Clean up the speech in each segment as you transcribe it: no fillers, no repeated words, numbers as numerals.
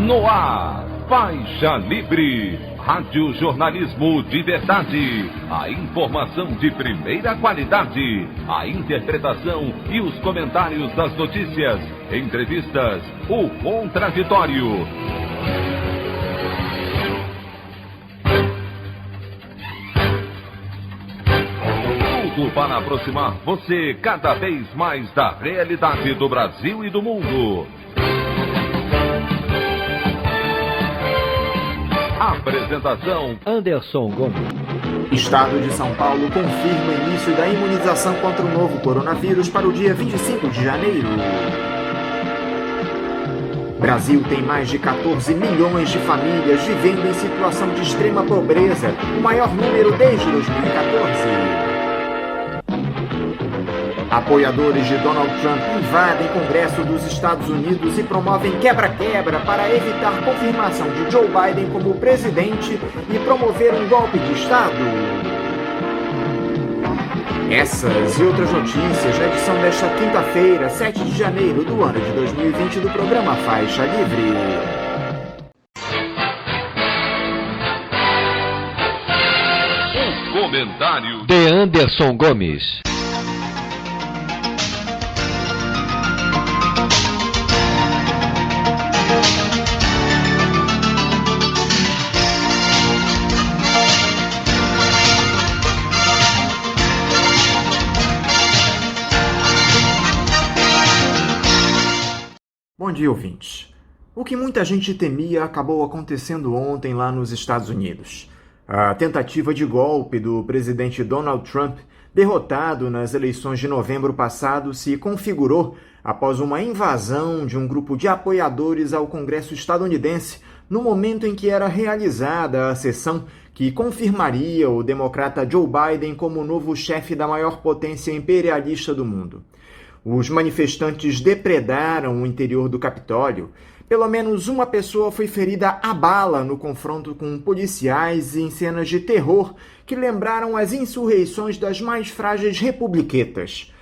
No ar, Faixa Livre, rádio jornalismo de verdade, a informação de primeira qualidade, a interpretação e os comentários das notícias, entrevistas, o contraditório. Tudo para aproximar você cada vez mais da realidade do Brasil e do mundo. Apresentação: Anderson Gomes. Estado de São Paulo confirma início da imunização contra o novo coronavírus para o dia 25 de janeiro. Brasil tem mais de 14 milhões de famílias vivendo em situação de extrema pobreza, o maior número desde 2014. Apoiadores de Donald Trump invadem Congresso dos Estados Unidos e promovem quebra-quebra para evitar confirmação de Joe Biden como presidente e promover um golpe de Estado. Essas e outras notícias na edição desta quinta-feira, 7 de janeiro do ano de 2020 do programa Faixa Livre. O comentário de Anderson Gomes. Bom dia, ouvintes. O que muita gente temia acabou acontecendo ontem lá nos Estados Unidos. A tentativa de golpe do presidente Donald Trump, derrotado nas eleições de novembro passado, se configurou após uma invasão de um grupo de apoiadores ao Congresso estadunidense no momento em que era realizada a sessão que confirmaria o democrata Joe Biden como novo chefe da maior potência imperialista do mundo. Os manifestantes depredaram o interior do Capitólio. Pelo menos uma pessoa foi ferida a bala no confronto com policiais em cenas de terror que lembraram as insurreições das mais frágeis republiquetas.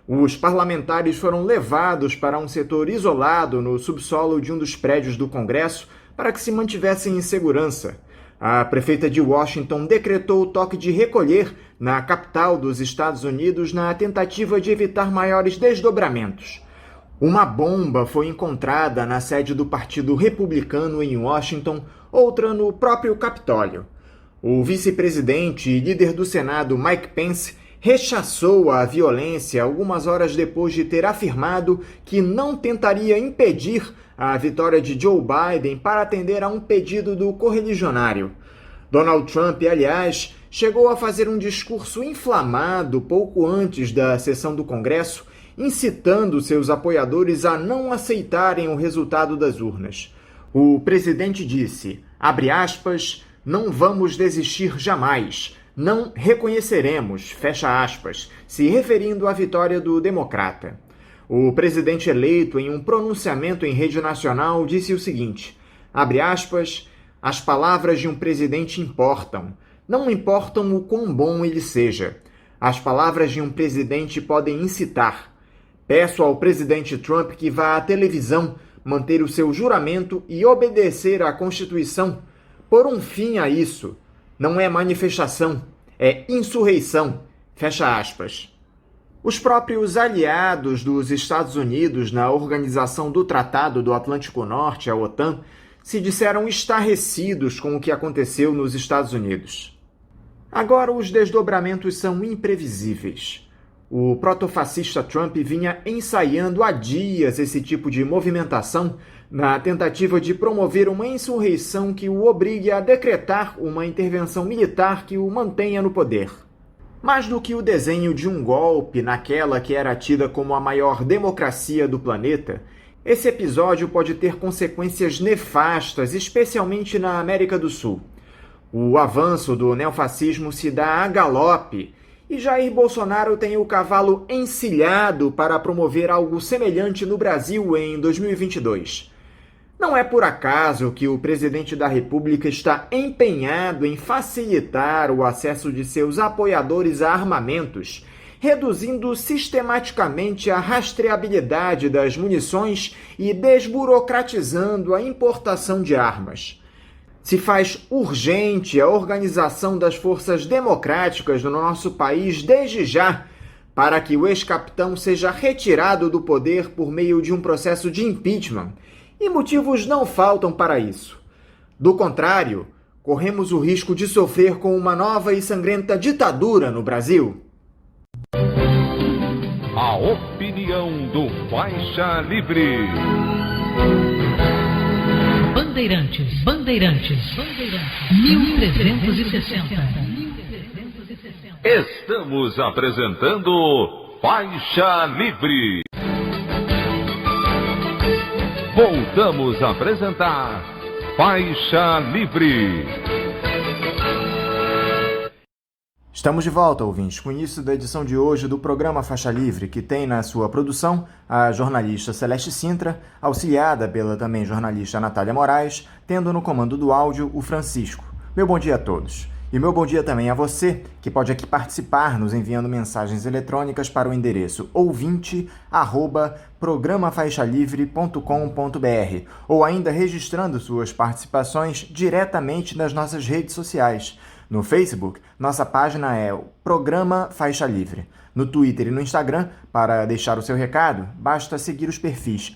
Os parlamentares foram levados para um setor isolado no subsolo de um dos prédios do Congresso para que se mantivessem em segurança. A prefeita de Washington decretou o toque de recolher na capital dos Estados Unidos na tentativa de evitar maiores desdobramentos. Uma bomba foi encontrada na sede do Partido Republicano em Washington, outra no próprio Capitólio. O vice-presidente e líder do Senado, Mike Pence, rechaçou a violência algumas horas depois de ter afirmado que não tentaria impedir a vitória de Joe Biden para atender a um pedido do correligionário. Donald Trump, aliás, chegou a fazer um discurso inflamado pouco antes da sessão do Congresso, incitando seus apoiadores a não aceitarem o resultado das urnas. O presidente disse, abre aspas, não vamos desistir jamais, não reconheceremos, fecha aspas, se referindo à vitória do democrata. O presidente eleito, em um pronunciamento em rede nacional, disse o seguinte, abre aspas, as palavras de um presidente importam, não importam o quão bom ele seja. As palavras de um presidente podem incitar. Peço ao presidente Trump que vá à televisão, manter o seu juramento e obedecer à Constituição. Por um fim a isso. Não é manifestação, é insurreição. Fecha aspas. Os próprios aliados dos Estados Unidos na Organização do Tratado do Atlântico Norte, a OTAN, se disseram estarrecidos com o que aconteceu nos Estados Unidos. Agora os desdobramentos são imprevisíveis. O protofascista Trump vinha ensaiando há dias esse tipo de movimentação na tentativa de promover uma insurreição que o obrigue a decretar uma intervenção militar que o mantenha no poder. Mais do que o desenho de um golpe naquela que era tida como a maior democracia do planeta, esse episódio pode ter consequências nefastas, especialmente na América do Sul. O avanço do neofascismo se dá a galope e Jair Bolsonaro tem o cavalo encilhado para promover algo semelhante no Brasil em 2022. Não é por acaso que o presidente da República está empenhado em facilitar o acesso de seus apoiadores a armamentos reduzindo sistematicamente a rastreabilidade das munições e desburocratizando a importação de armas. Se faz urgente a organização das forças democráticas no nosso país desde já, para que o ex-capitão seja retirado do poder por meio de um processo de impeachment, e motivos não faltam para isso. Do contrário, corremos o risco de sofrer com uma nova e sangrenta ditadura no Brasil. A opinião do Faixa Livre. Bandeirantes, 1360. Estamos apresentando Faixa Livre. Voltamos a apresentar Faixa Livre. Estamos de volta, ouvintes, com o início da edição de hoje do programa Faixa Livre, que tem na sua produção a jornalista Celeste Sintra, auxiliada pela também jornalista Natália Moraes, tendo no comando do áudio o Francisco. Meu bom dia a todos. E meu bom dia também a você, que pode aqui participar nos enviando mensagens eletrônicas para o endereço ouvinte@programafaixalivre.com.br ou ainda registrando suas participações diretamente nas nossas redes sociais. No Facebook, nossa página é o Programa Faixa Livre. No Twitter e no Instagram, para deixar o seu recado, basta seguir os perfis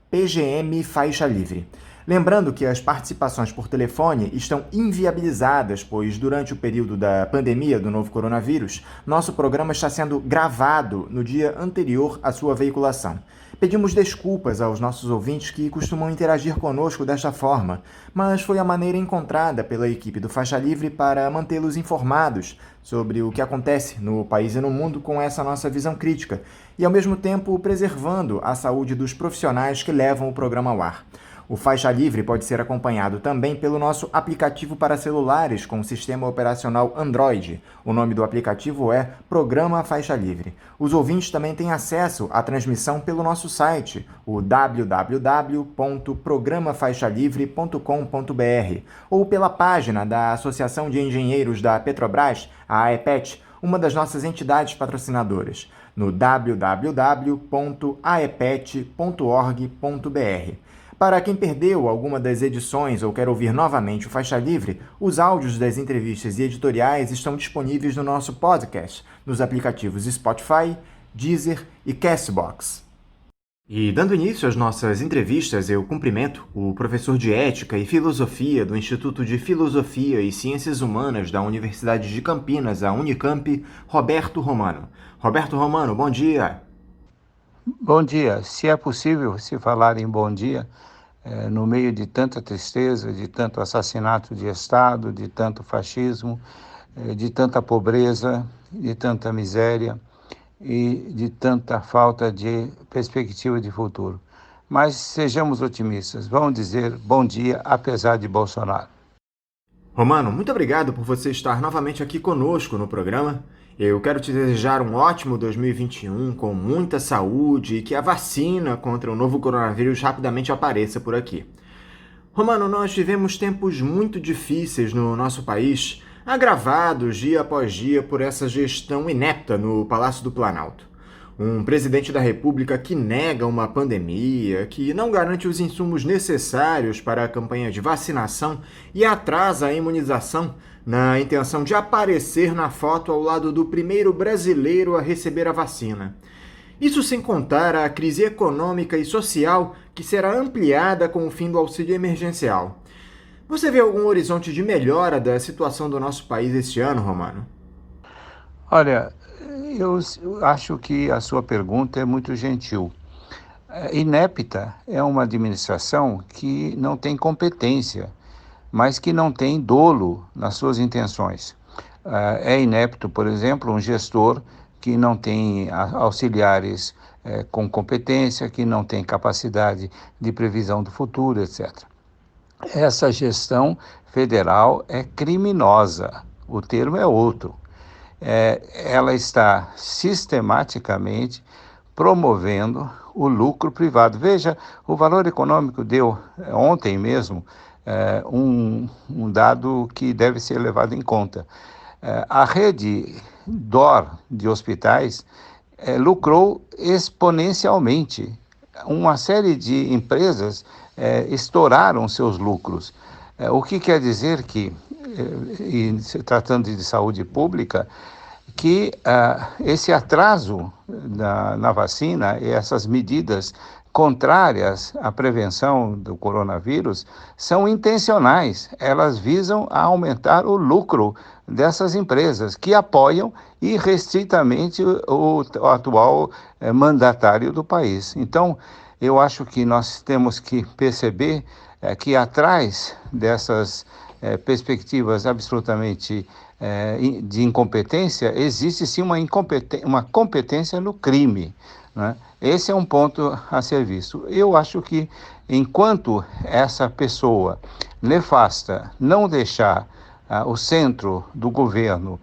@PGMFaixaLivre. Lembrando que as participações por telefone estão inviabilizadas, pois durante o período da pandemia do novo coronavírus, nosso programa está sendo gravado no dia anterior à sua veiculação. Pedimos desculpas aos nossos ouvintes que costumam interagir conosco desta forma, mas foi a maneira encontrada pela equipe do Faixa Livre para mantê-los informados sobre o que acontece no país e no mundo com essa nossa visão crítica, e ao mesmo tempo preservando a saúde dos profissionais que levam o programa ao ar. O Faixa Livre pode ser acompanhado também pelo nosso aplicativo para celulares com sistema operacional Android. O nome do aplicativo é Programa Faixa Livre. Os ouvintes também têm acesso à transmissão pelo nosso site, o www.programafaixalivre.com.br, ou pela página da Associação de Engenheiros da Petrobras, a AEPET, uma das nossas entidades patrocinadoras, no www.aepet.org.br. Para quem perdeu alguma das edições ou quer ouvir novamente o Faixa Livre, os áudios das entrevistas e editoriais estão disponíveis no nosso podcast, nos aplicativos Spotify, Deezer e Castbox. E dando início às nossas entrevistas, eu cumprimento o professor de Ética e Filosofia do Instituto de Filosofia e Ciências Humanas da Universidade de Campinas, a Unicamp, Roberto Romano. Roberto Romano, bom dia! Bom dia. Se é possível se falar em bom dia, no meio de tanta tristeza, de tanto assassinato de Estado, de tanto fascismo, de tanta pobreza, de tanta miséria e de tanta falta de perspectiva de futuro. Mas sejamos otimistas, vamos dizer bom dia apesar de Bolsonaro. Romano, muito obrigado por você estar novamente aqui conosco no programa. Eu quero te desejar um ótimo 2021 com muita saúde e que a vacina contra o novo coronavírus rapidamente apareça por aqui. Romano, nós vivemos tempos muito difíceis no nosso país, agravados dia após dia por essa gestão inepta no Palácio do Planalto. Um presidente da República que nega uma pandemia, que não garante os insumos necessários para a campanha de vacinação e atrasa a imunização na intenção de aparecer na foto ao lado do primeiro brasileiro a receber a vacina. Isso sem contar a crise econômica e social que será ampliada com o fim do auxílio emergencial. Você vê algum horizonte de melhora da situação do nosso país este ano, Romano? Olha, eu acho que a sua pergunta é muito gentil. Inepta é uma administração que não tem competência, mas que não tem dolo nas suas intenções. É inepto, por exemplo, um gestor que não tem auxiliares com competência, que não tem capacidade de previsão do futuro, etc. Essa gestão federal é criminosa, o termo é outro. Ela está sistematicamente promovendo o lucro privado. Veja, o Valor Econômico deu ontem mesmo um dado que deve ser levado em conta. A rede DOR de hospitais lucrou exponencialmente. Uma série de empresas estouraram seus lucros. O que quer dizer que, se tratando de saúde pública, que esse atraso na vacina e essas medidas contrárias à prevenção do coronavírus são intencionais. Elas visam aumentar o lucro dessas empresas que apoiam irrestritamente o atual mandatário do país. Então, eu acho que nós temos que perceber que atrás dessas perspectivas absolutamente de incompetência, existe sim uma competência no crime, né? Esse é um ponto a ser visto. Eu acho que enquanto essa pessoa nefasta não deixar o centro do governo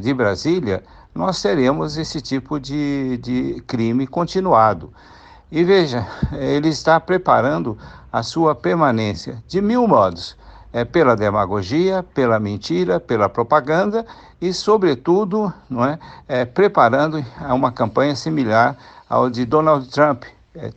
de Brasília, nós teremos esse tipo de crime continuado. E veja, ele está preparando a sua permanência de mil modos, pela demagogia, pela mentira, pela propaganda e, sobretudo, não é, preparando uma campanha similar ao de Donald Trump,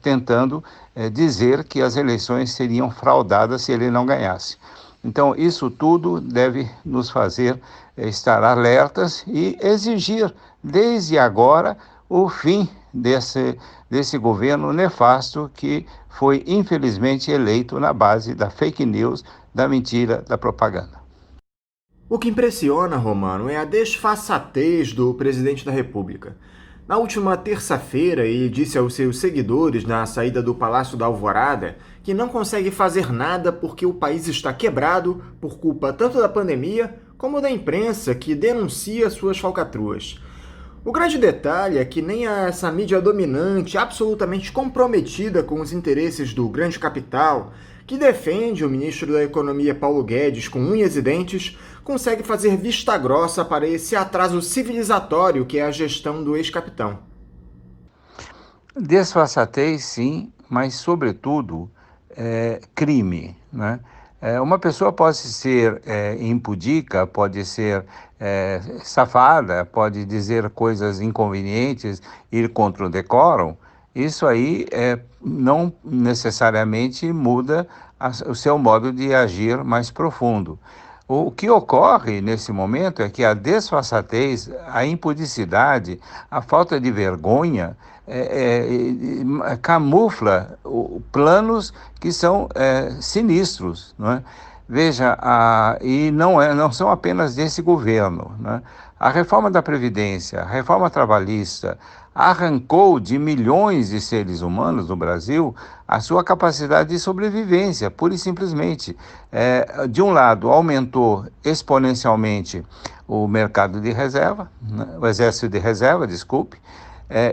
tentando dizer que as eleições seriam fraudadas se ele não ganhasse. Então, isso tudo deve nos fazer estar alertas e exigir, desde agora, o fim desse governo nefasto que foi, infelizmente, eleito na base da fake news, da mentira, da propaganda. O que impressiona, Romano, é a desfaçatez do presidente da República. Na última terça-feira, ele disse aos seus seguidores na saída do Palácio da Alvorada que não consegue fazer nada porque o país está quebrado por culpa tanto da pandemia como da imprensa que denuncia suas falcatruas. O grande detalhe é que nem essa mídia dominante, absolutamente comprometida com os interesses do grande capital, que defende o ministro da Economia Paulo Guedes com unhas e dentes, consegue fazer vista grossa para esse atraso civilizatório que é a gestão do ex-capitão. Desfaçatez, sim, mas, sobretudo, crime, né? Uma pessoa pode ser impudica, pode ser safada, pode dizer coisas inconvenientes, ir contra o decoro. Isso aí não necessariamente muda o seu modo de agir mais profundo. O que ocorre nesse momento é que a desfaçatez, a impudicidade, a falta de vergonha camufla planos que são sinistros, não é? Veja, e não são apenas desse governo, né? A reforma da Previdência, a reforma trabalhista, arrancou de milhões de seres humanos no Brasil a sua capacidade de sobrevivência, pura e simplesmente. De um lado, aumentou exponencialmente o mercado de reserva, né? O exército de reserva, desculpe,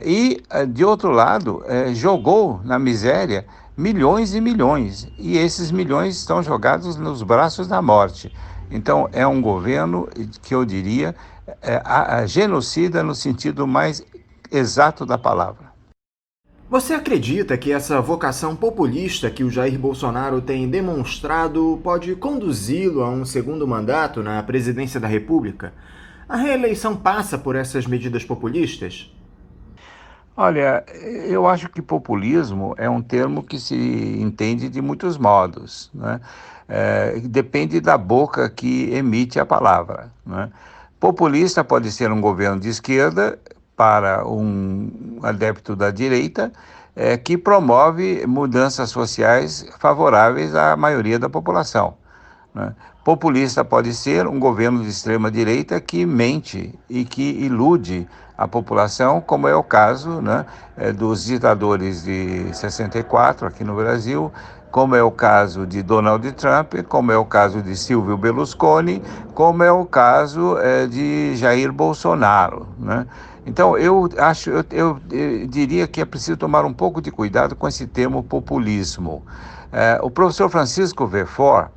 e, de outro lado, jogou na miséria milhões e milhões, e esses milhões estão jogados nos braços da morte. Então, é um governo que eu diria genocida no sentido mais exato da palavra. Você acredita que essa vocação populista que o Jair Bolsonaro tem demonstrado pode conduzi-lo a um segundo mandato na presidência da República? A reeleição passa por essas medidas populistas? Olha, eu acho que populismo é um termo que se entende de muitos modos, né? Depende da boca que emite a palavra, né? Populista pode ser um governo de esquerda para um adepto da direita, que promove mudanças sociais favoráveis à maioria da população, né? Populista pode ser um governo de extrema-direita que mente e que ilude a população, como é o caso, né, dos ditadores de 64 aqui no Brasil, como é o caso de Donald Trump, como é o caso de Silvio Berlusconi, como é o caso de Jair Bolsonaro, né? Então, eu diria que é preciso tomar um pouco de cuidado com esse termo populismo. O professor Francisco Verfort,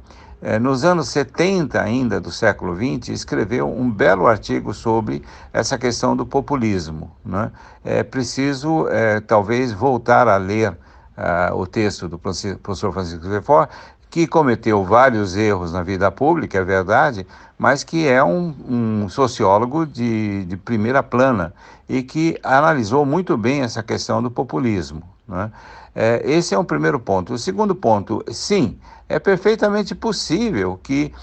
nos anos 70 ainda do século XX, escreveu um belo artigo sobre essa questão do populismo, né? É preciso, talvez, voltar a ler o texto do professor Francisco Verfort, que cometeu vários erros na vida pública, é verdade, mas que é um sociólogo de primeira plana e que analisou muito bem essa questão do populismo, né? Esse é um primeiro ponto. O segundo ponto, sim, é perfeitamente possível que,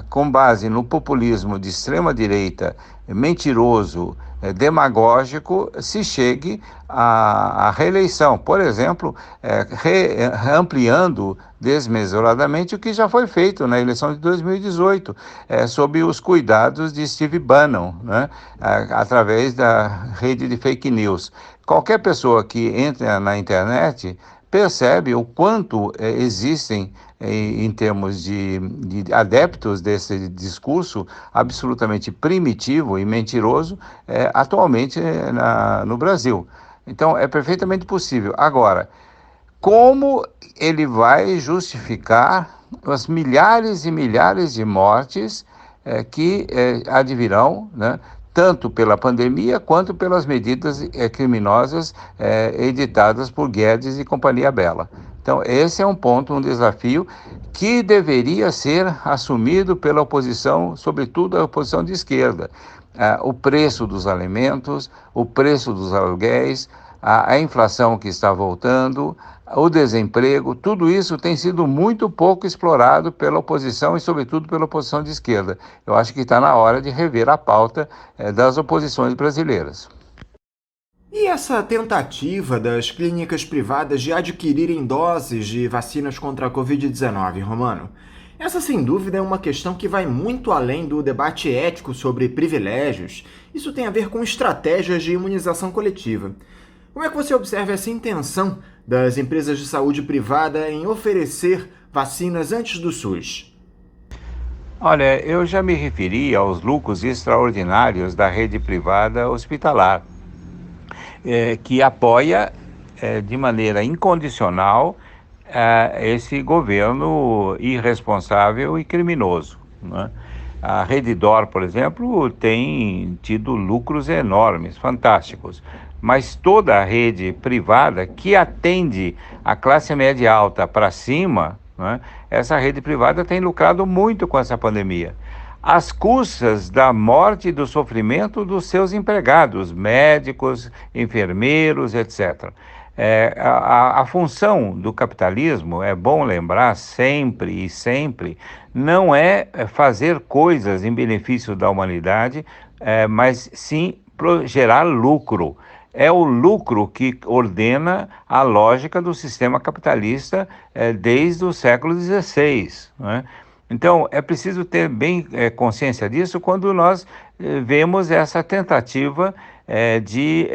com base no populismo de extrema-direita, mentiroso, demagógico, se chegue à reeleição. Por exemplo, ampliando desmesuradamente o que já foi feito na eleição de 2018, sob os cuidados de Steve Bannon, né, através da rede de fake news. Qualquer pessoa que entra na internet percebe o quanto existem, em termos de adeptos desse discurso absolutamente primitivo e mentiroso, atualmente no Brasil. Então, é perfeitamente possível. Agora, como ele vai justificar as milhares e milhares de mortes que advirão, né, tanto pela pandemia quanto pelas medidas criminosas editadas por Guedes e Companhia Bela? Então, esse é um ponto, um desafio que deveria ser assumido pela oposição, sobretudo a oposição de esquerda. O preço dos alimentos, o preço dos aluguéis, a inflação que está voltando, o desemprego, tudo isso tem sido muito pouco explorado pela oposição e, sobretudo, pela oposição de esquerda. Eu acho que está na hora de rever a pauta das oposições brasileiras. E essa tentativa das clínicas privadas de adquirirem doses de vacinas contra a Covid-19, Romano? Essa, sem dúvida, é uma questão que vai muito além do debate ético sobre privilégios. Isso tem a ver com estratégias de imunização coletiva. Como é que você observa essa intenção das empresas de saúde privada em oferecer vacinas antes do SUS? Olha, eu já me referi aos lucros extraordinários da rede privada hospitalar, que apoia de maneira incondicional esse governo irresponsável e criminoso, né? A Redditor, por exemplo, tem tido lucros enormes, fantásticos, mas toda a rede privada que atende a classe média alta para cima, né, essa rede privada tem lucrado muito com essa pandemia, às custas da morte e do sofrimento dos seus empregados, médicos, enfermeiros, etc. A função do capitalismo, é bom lembrar sempre e sempre, não é fazer coisas em benefício da humanidade, mas sim gerar lucro. É o lucro que ordena a lógica do sistema capitalista desde o século XVI, né? Então, é preciso ter bem consciência disso quando nós vemos essa tentativa de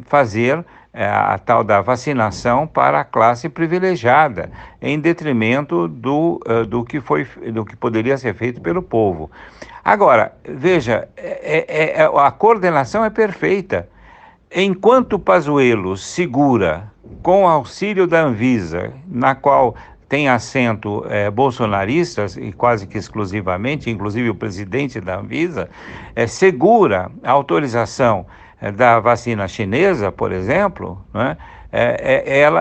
fazer a tal da vacinação para a classe privilegiada, em detrimento do que poderia ser feito pelo povo. Agora, veja, a coordenação é perfeita. Enquanto Pazuello segura, com auxílio da Anvisa, na qual tem assento bolsonaristas, e quase que exclusivamente, inclusive o presidente da Anvisa, segura a autorização da vacina chinesa, por exemplo, né?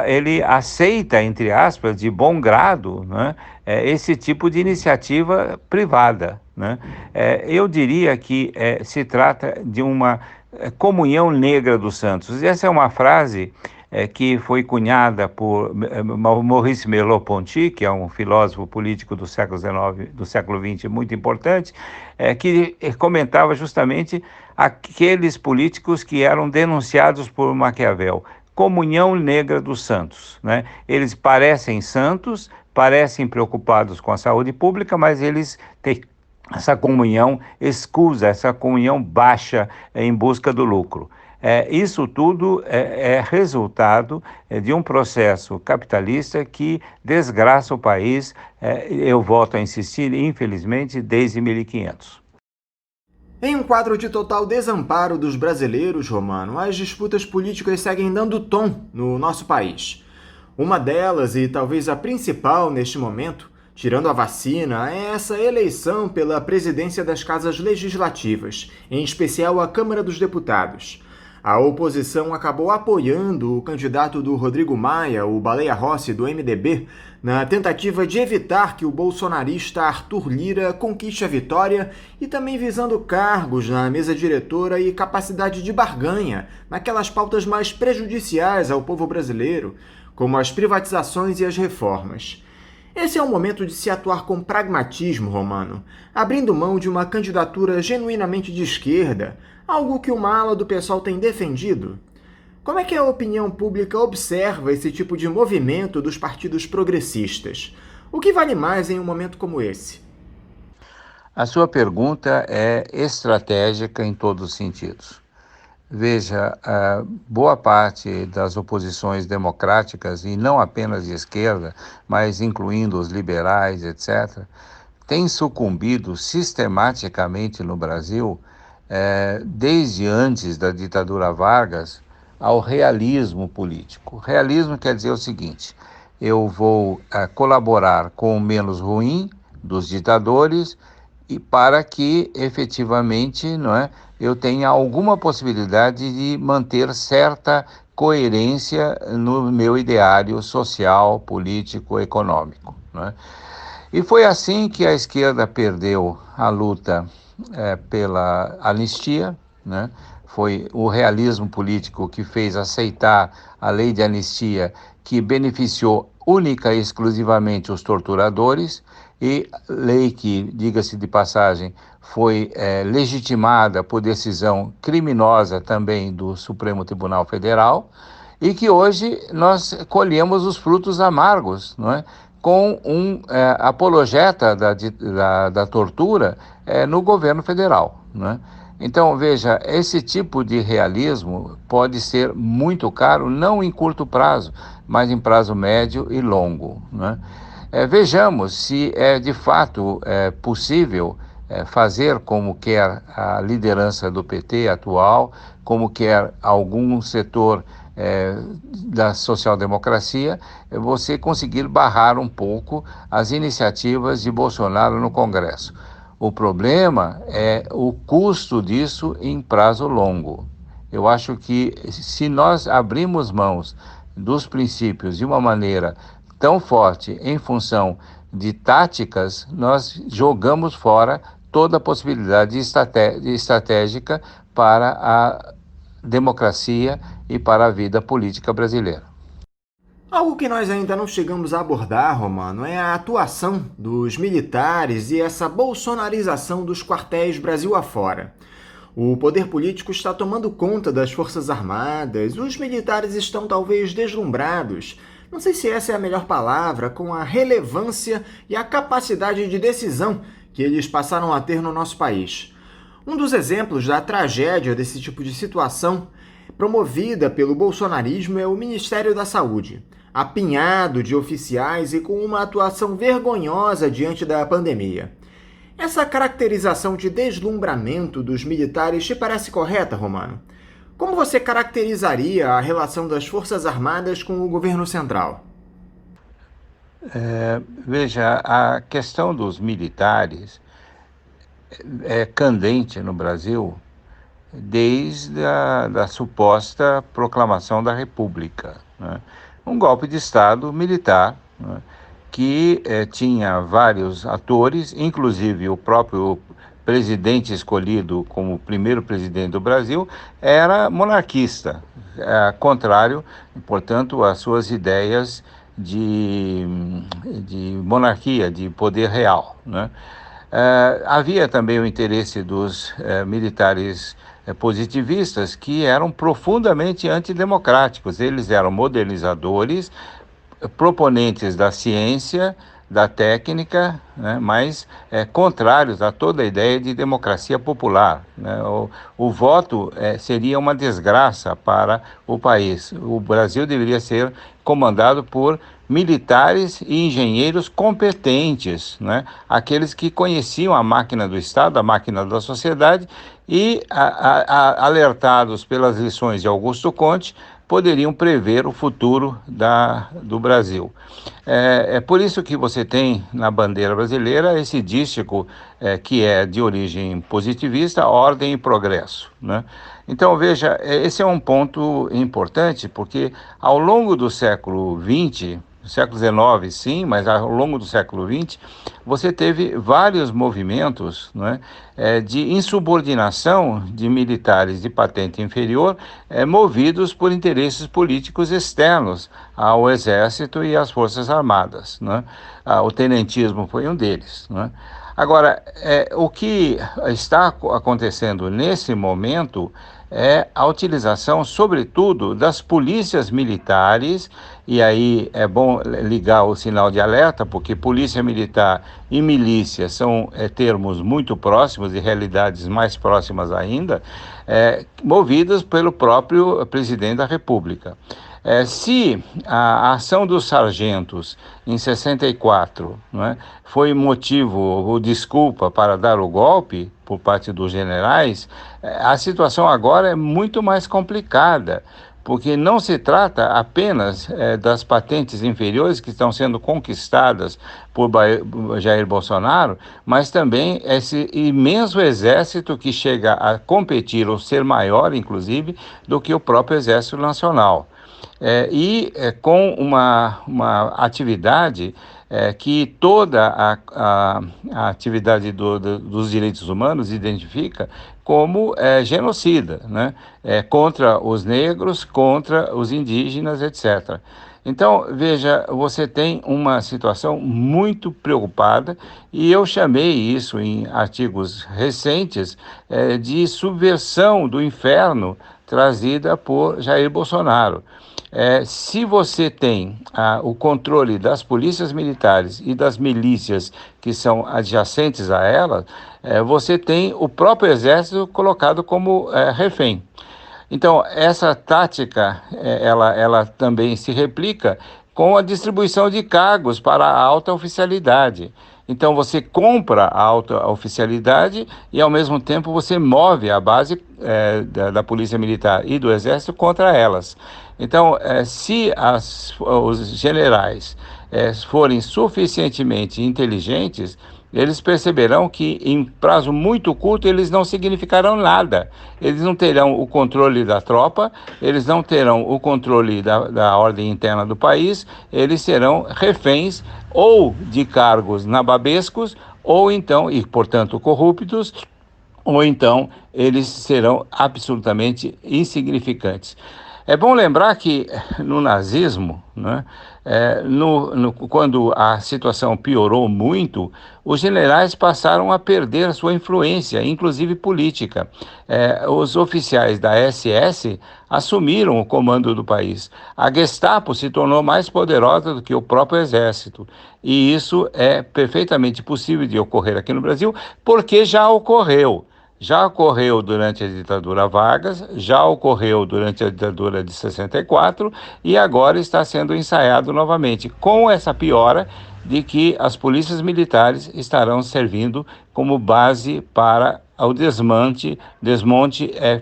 Ele aceita, entre aspas, de bom grado, né, esse tipo de iniciativa privada, né? Eu diria que se trata de uma comunhão negra dos santos. Essa é uma frase que foi cunhada por Maurice Merleau-Ponty, que é um filósofo político do século XIX, do século XX muito importante, que comentava justamente aqueles políticos que eram denunciados por Maquiavel. Comunhão negra dos santos, né? Eles parecem santos, parecem preocupados com a saúde pública, mas eles têm essa comunhão escusa, essa comunhão baixa em busca do lucro. Isso tudo é resultado de um processo capitalista que desgraça o país, eu volto a insistir, infelizmente, desde 1500. Em um quadro de total desamparo dos brasileiros, Romano, as disputas políticas seguem dando tom no nosso país. Uma delas, e talvez a principal neste momento, tirando a vacina, é essa eleição pela presidência das casas legislativas, em especial a Câmara dos Deputados. a oposição acabou apoiando o candidato do Rodrigo Maia, o Baleia Rossi, do MDB, na tentativa de evitar que o bolsonarista Arthur Lira conquiste a vitória e também visando cargos na mesa diretora e capacidade de barganha naquelas pautas mais prejudiciais ao povo brasileiro, como as privatizações e as reformas. Esse é o momento de se atuar com pragmatismo, Romano, abrindo mão de uma candidatura genuinamente de esquerda, algo que uma ala do PSOL tem defendido. Como é que a opinião pública observa esse tipo de movimento dos partidos progressistas? O que vale mais em um momento como esse? A sua pergunta é estratégica em todos os sentidos. Veja, boa parte das oposições democráticas, e não apenas de esquerda, mas incluindo os liberais, etc., tem sucumbido sistematicamente no Brasil, desde antes da ditadura Vargas, ao realismo político. Realismo quer dizer o seguinte: eu vou colaborar com o menos ruim dos ditadores e para que efetivamente, não é, eu tenha alguma possibilidade de manter certa coerência no meu ideário social, político, econômico, não é? E foi assim que a esquerda perdeu a luta pela anistia, né? Foi o realismo político que fez aceitar a lei de anistia, que beneficiou única e exclusivamente os torturadores, e lei que, diga-se de passagem, foi legitimada por decisão criminosa também do Supremo Tribunal Federal, e que hoje nós colhemos os frutos amargos, não é? Com um apologeta da tortura no governo federal, não é? Então, veja, esse tipo de realismo pode ser muito caro, não em curto prazo, mas em prazo médio e longo, né? Vejamos se é de fato possível fazer como quer a liderança do PT atual, como quer algum setor da social-democracia, você conseguir barrar um pouco as iniciativas de Bolsonaro no Congresso. O problema é o custo disso em prazo longo. Eu acho que se nós abrirmos mãos dos princípios de uma maneira tão forte em função de táticas, nós jogamos fora toda a possibilidade estratégica para a democracia e para a vida política brasileira. Algo que nós ainda não chegamos a abordar, Romano, é a atuação dos militares e essa bolsonarização dos quartéis Brasil afora. O poder político está tomando conta das Forças Armadas, os militares estão talvez deslumbrados, não sei se essa é a melhor palavra, com a relevância e a capacidade de decisão que eles passaram a ter no nosso país. Um dos exemplos da tragédia desse tipo de situação, promovida pelo bolsonarismo, é o Ministério da Saúde, apinhado de oficiais e com uma atuação vergonhosa diante da pandemia. Essa caracterização de deslumbramento dos militares te parece correta, Romano? Como você caracterizaria a relação das Forças Armadas com o governo central? Veja, a questão dos militares é candente no Brasil desde a suposta proclamação da República, né? Um golpe de Estado militar, né, que tinha vários atores, inclusive o próprio presidente escolhido como primeiro presidente do Brasil era monarquista, contrário, portanto, às suas ideias de monarquia, de poder real, né? Havia também o interesse dos militares positivistas, que eram profundamente antidemocráticos. Eles eram modernizadores, proponentes da ciência, da técnica, né, mas contrários a toda a ideia de democracia popular, né? O voto seria uma desgraça para o país. O Brasil deveria ser comandado por militares e engenheiros competentes, né? Aqueles que conheciam a máquina do Estado, a máquina da sociedade, e alertados pelas lições de Augusto Conte, poderiam prever o futuro do Brasil. É por isso que você tem na bandeira brasileira esse dístico que é de origem positivista, ordem e progresso, né? Então, veja, esse é um ponto importante, porque ao longo do século XX, século XIX, sim, mas ao longo do século XX, você teve vários movimentos, né, de insubordinação de militares de patente inferior, movidos por interesses políticos externos ao Exército e às Forças Armadas, né? O tenentismo foi um deles, né? Agora, o que está acontecendo nesse momento é a utilização, sobretudo, das polícias militares, e aí é bom ligar o sinal de alerta, porque polícia militar e milícia são termos muito próximos e realidades mais próximas ainda, movidas pelo próprio presidente da República. Se a ação dos sargentos em 64, né, foi motivo ou desculpa para dar o golpe por parte dos generais, a situação agora é muito mais complicada, porque não se trata apenas das patentes inferiores que estão sendo conquistadas por Jair Bolsonaro, mas também esse imenso exército que chega a competir ou ser maior, inclusive, do que o próprio Exército Nacional. Com uma atividade que toda a atividade dos direitos humanos identifica como genocida, né? Contra os negros, contra os indígenas, etc. Então, veja, você tem uma situação muito preocupada, e eu chamei isso em artigos recentes de subversão do inferno trazida por Jair Bolsonaro. Se você tem o controle das polícias militares e das milícias que são adjacentes a elas, você tem o próprio exército colocado como refém. Então, essa tática, ela também se replica com a distribuição de cargos para a alta oficialidade. Então, você compra a alta oficialidade e, ao mesmo tempo, você move a base da Polícia Militar e do Exército contra elas. Então, se os generais forem suficientemente inteligentes, eles perceberão que em prazo muito curto eles não significarão nada. Eles não terão o controle da tropa, eles não terão o controle da ordem interna do país, eles serão reféns ou de cargos nababescos, ou então, e portanto corruptos, ou então eles serão absolutamente insignificantes. É bom lembrar que no nazismo, né, quando a situação piorou muito, os generais passaram a perder sua influência, inclusive política. Os oficiais da SS assumiram o comando do país. A Gestapo se tornou mais poderosa do que o próprio exército. E isso é perfeitamente possível de ocorrer aqui no Brasil, porque já ocorreu. Já ocorreu durante a ditadura Vargas, já ocorreu durante a ditadura de 64 e agora está sendo ensaiado novamente, com essa piora de que as polícias militares estarão servindo como base para o desmonte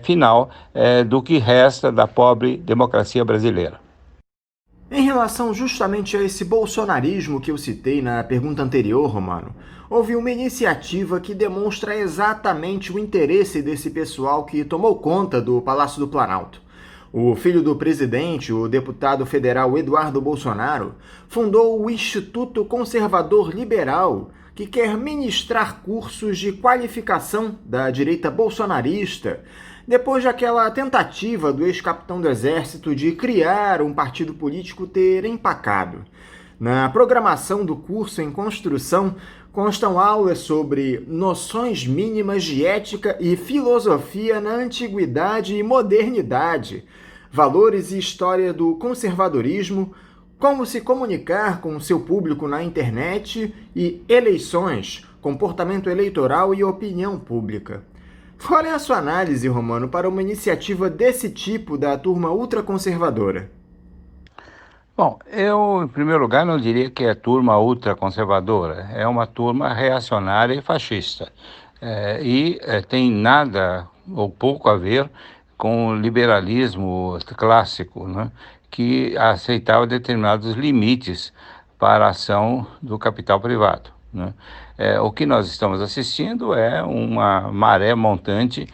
final do que resta da pobre democracia brasileira. Em relação justamente a esse bolsonarismo que eu citei na pergunta anterior, Romano, houve uma iniciativa que demonstra exatamente o interesse desse pessoal que tomou conta do Palácio do Planalto. O filho do presidente, o deputado federal Eduardo Bolsonaro, fundou o Instituto Conservador Liberal, que quer ministrar cursos de qualificação da direita bolsonarista, depois daquela tentativa do ex-capitão do Exército de criar um partido político ter empacado. Na programação do curso em construção, constam aulas sobre noções mínimas de ética e filosofia na antiguidade e modernidade, valores e história do conservadorismo, como se comunicar com seu público na internet e eleições, comportamento eleitoral e opinião pública. Qual é a sua análise, Romano, para uma iniciativa desse tipo da turma ultraconservadora? Bom, eu, em primeiro lugar, não diria que é turma ultraconservadora. É uma turma reacionária e fascista. Tem nada ou pouco a ver com o liberalismo clássico, né, que aceitava determinados limites para a ação do capital privado, né. O que nós estamos assistindo é uma maré montante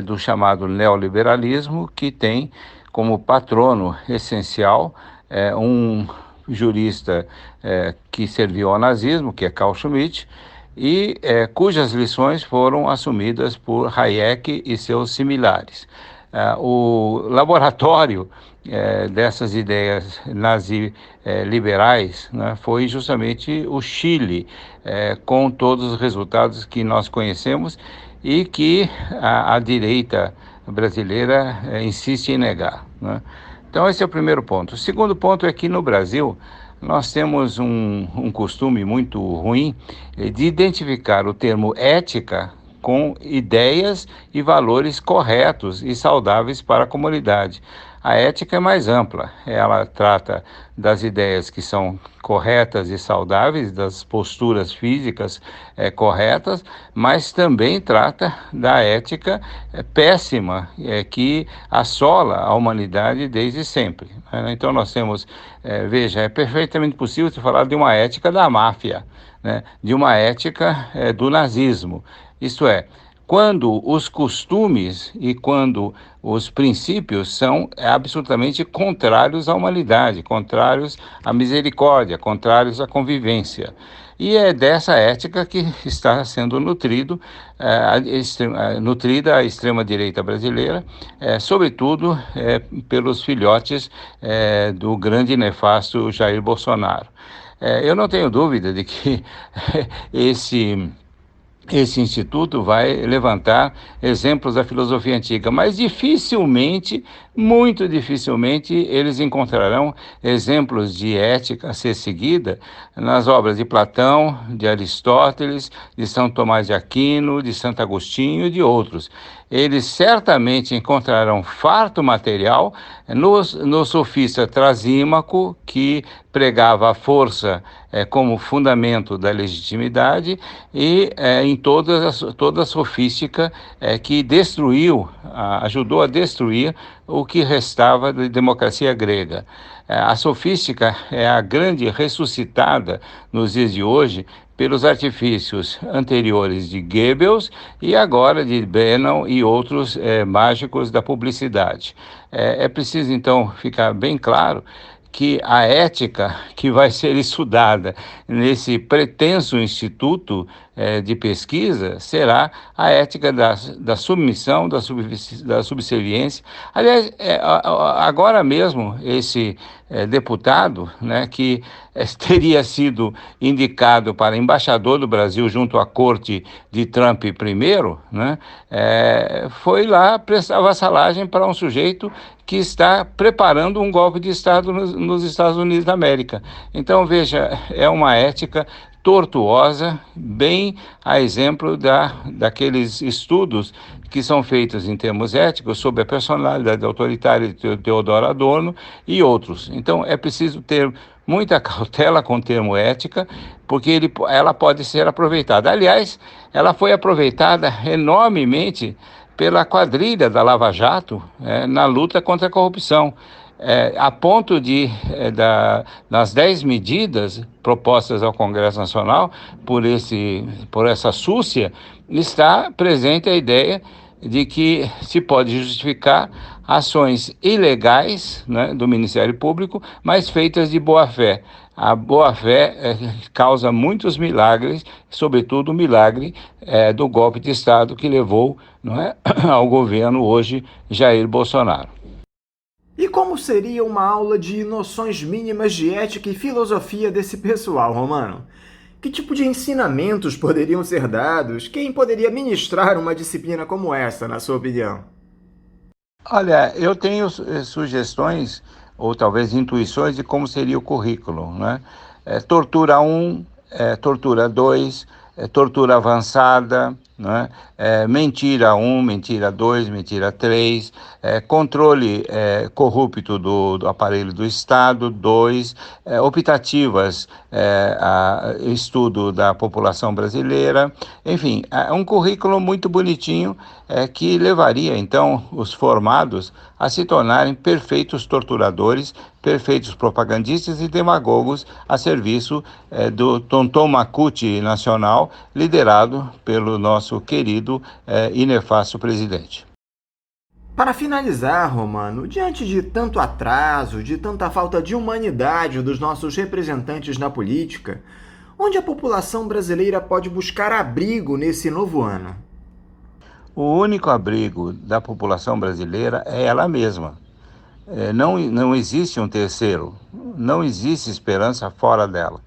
do chamado neoliberalismo, que tem como patrono essencial um jurista que serviu ao nazismo, que é Carl Schmitt, e cujas lições foram assumidas por Hayek e seus similares. O laboratório dessas ideias nazi-liberais, né, foi justamente o Chile, com todos os resultados que nós conhecemos e que a direita brasileira insiste em negar, né? Então, esse é o primeiro ponto. O segundo ponto é que no Brasil nós temos um costume muito ruim de identificar o termo ética com ideias e valores corretos e saudáveis para a comunidade. A ética é mais ampla, ela trata das ideias que são corretas e saudáveis, das posturas físicas corretas, mas também trata da ética péssima que assola a humanidade desde sempre, né? Então nós temos, veja, é perfeitamente possível se falar de uma ética da máfia, né? De uma ética do nazismo, isto é, quando os costumes e quando os princípios são absolutamente contrários à humanidade, contrários à misericórdia, contrários à convivência. E é dessa ética que está sendo nutrida a extrema-direita brasileira, sobretudo pelos filhotes do grande e nefasto Jair Bolsonaro. Eu não tenho dúvida de que esse instituto vai levantar exemplos da filosofia antiga, mas dificilmente, muito dificilmente, eles encontrarão exemplos de ética a ser seguida nas obras de Platão, de Aristóteles, de São Tomás de Aquino, de Santo Agostinho e de outros. Eles certamente encontrarão farto material no sofista Trasímaco, que pregava a força como fundamento da legitimidade, e em toda a sofística que ajudou a destruir o que restava da democracia grega. A sofística é a grande ressuscitada nos dias de hoje pelos artifícios anteriores de Goebbels e agora de Bannon e outros mágicos da publicidade. É preciso, então, ficar bem claro que a ética que vai ser estudada nesse pretenso instituto de pesquisa será a ética da submissão, da subserviência. Aliás, agora mesmo esse deputado, né, que teria sido indicado para embaixador do Brasil junto à corte de Trump primeiro, né, foi lá prestar vassalagem para um sujeito que está preparando um golpe de Estado nos Estados Unidos da América. Então, veja, é uma ética tortuosa, bem a exemplo daqueles estudos que são feitos em termos éticos sobre a personalidade autoritária de Theodor Adorno e outros. Então, é preciso ter muita cautela com o termo ética, porque ela pode ser aproveitada. Aliás, ela foi aproveitada enormemente pela quadrilha da Lava Jato na luta contra a corrupção, a ponto das 10 medidas propostas ao Congresso Nacional por essa súcia, está presente a ideia de que se pode justificar ações ilegais, né, do Ministério Público, mas feitas de boa-fé. A boa-fé causa muitos milagres, sobretudo o milagre do golpe de Estado que levou, não é, ao governo hoje Jair Bolsonaro. E como seria uma aula de noções mínimas de ética e filosofia desse pessoal, Romano? Que tipo de ensinamentos poderiam ser dados? Quem poderia ministrar uma disciplina como essa, na sua opinião? Olha, eu tenho sugestões, ou talvez intuições, de como seria o currículo, né? Tortura 1, tortura 2, tortura avançada, né? Mentira 1, mentira 2, mentira 3, controle corrupto do aparelho do Estado, 2, optativas, estudo da população brasileira, enfim, é um currículo muito bonitinho que levaria, então, os formados a se tornarem perfeitos torturadores, perfeitos propagandistas e demagogos a serviço do Tonton Macuti nacional, liderado pelo nosso querido e nefasto presidente. Para finalizar, Romano, diante de tanto atraso, de tanta falta de humanidade dos nossos representantes na política, onde a população brasileira pode buscar abrigo nesse novo ano? O único abrigo da população brasileira é ela mesma. Não existe um terceiro, não existe esperança fora dela.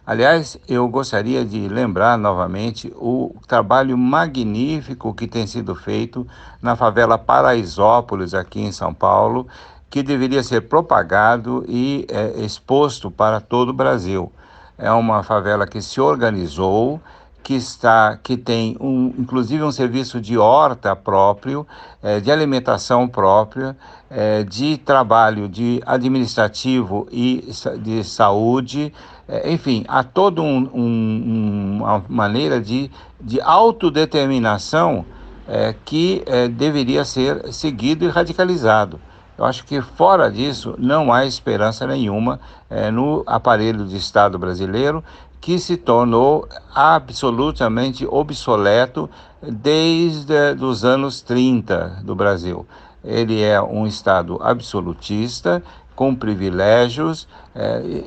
Aliás, eu gostaria de lembrar novamente o trabalho magnífico que tem sido feito na favela Paraisópolis, aqui em São Paulo, que deveria ser propagado e exposto para todo o Brasil. É uma favela que se organizou, que tem inclusive um serviço de horta próprio, de alimentação própria, de trabalho de administrativo e de saúde, enfim, há toda uma maneira de autodeterminação que deveria ser seguido e radicalizado. Eu acho que fora disso não há esperança nenhuma no aparelho de Estado brasileiro, que se tornou absolutamente obsoleto desde os anos 30 do Brasil. Ele é um Estado absolutista, com privilégios,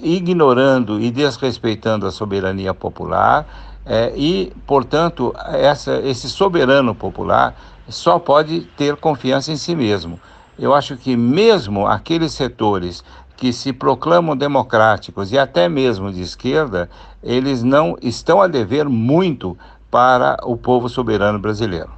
ignorando e desrespeitando a soberania popular, e, portanto, esse soberano popular só pode ter confiança em si mesmo. Eu acho que mesmo aqueles setores que se proclamam democráticos e até mesmo de esquerda, eles não estão a dever muito para o povo soberano brasileiro.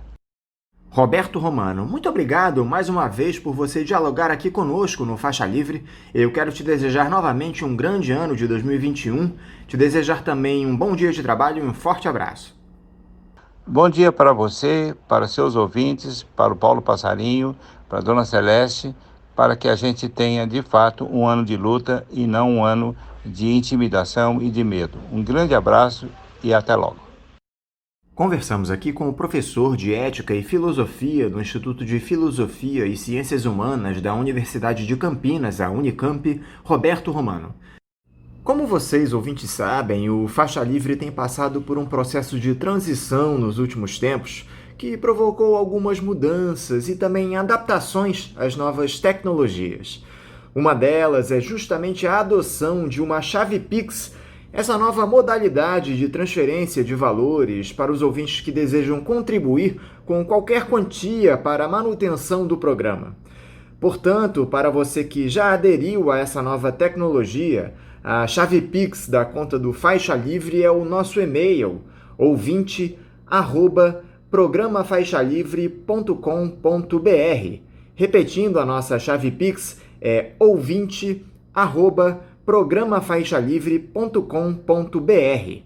Roberto Romano, muito obrigado mais uma vez por você dialogar aqui conosco no Faixa Livre. Eu quero te desejar novamente um grande ano de 2021, te desejar também um bom dia de trabalho e um forte abraço. Bom dia para você, para seus ouvintes, para o Paulo Passarinho, para a Dona Celeste, para que a gente tenha, de fato, um ano de luta e não um ano de intimidação e de medo. Um grande abraço e até logo. Conversamos aqui com o professor de Ética e Filosofia do Instituto de Filosofia e Ciências Humanas da Universidade de Campinas, a Unicamp, Roberto Romano. Como vocês, ouvintes, sabem, o Faixa Livre tem passado por um processo de transição nos últimos tempos, que provocou algumas mudanças e também adaptações às novas tecnologias. Uma delas é justamente a adoção de uma chave Pix, essa nova modalidade de transferência de valores para os ouvintes que desejam contribuir com qualquer quantia para a manutenção do programa. Portanto, para você que já aderiu a essa nova tecnologia, a chave Pix da conta do Faixa Livre é o nosso e-mail, ouvinte@programafaixalivre.com.br. Repetindo, a nossa chave Pix é ouvinte@programafaixalivre.com.br.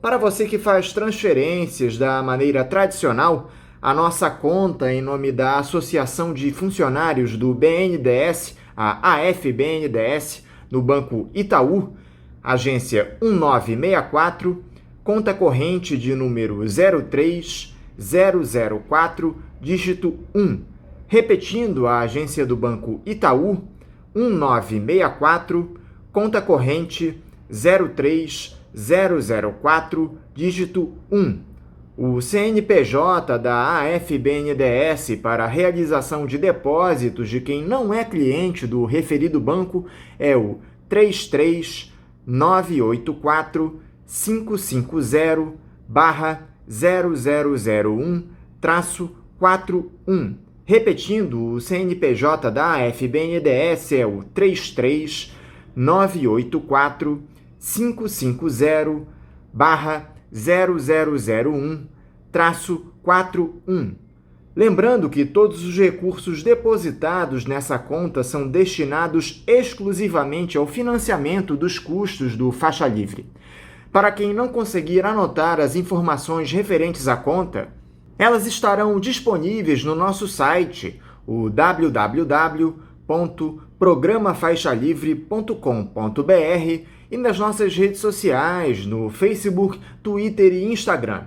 Para você que faz transferências da maneira tradicional, a nossa conta em nome da Associação de Funcionários do BNDES, a AFBNDES, no Banco Itaú, agência 1964, conta corrente de número 03004, dígito 1. Repetindo, a agência do Banco Itaú, 1964, conta corrente 03004, dígito 1. O CNPJ da AFBNDES para a realização de depósitos de quem não é cliente do referido banco é o 33984-550-0001-41. Repetindo, o CNPJ da AFBNDES é o 33984-550-0001-41. Lembrando que todos os recursos depositados nessa conta são destinados exclusivamente ao financiamento dos custos do Faixa Livre. Para quem não conseguir anotar as informações referentes à conta, Elas estarão disponíveis no nosso site, o www.programafaixalivre.com.br e nas nossas redes sociais, no Facebook, Twitter e Instagram.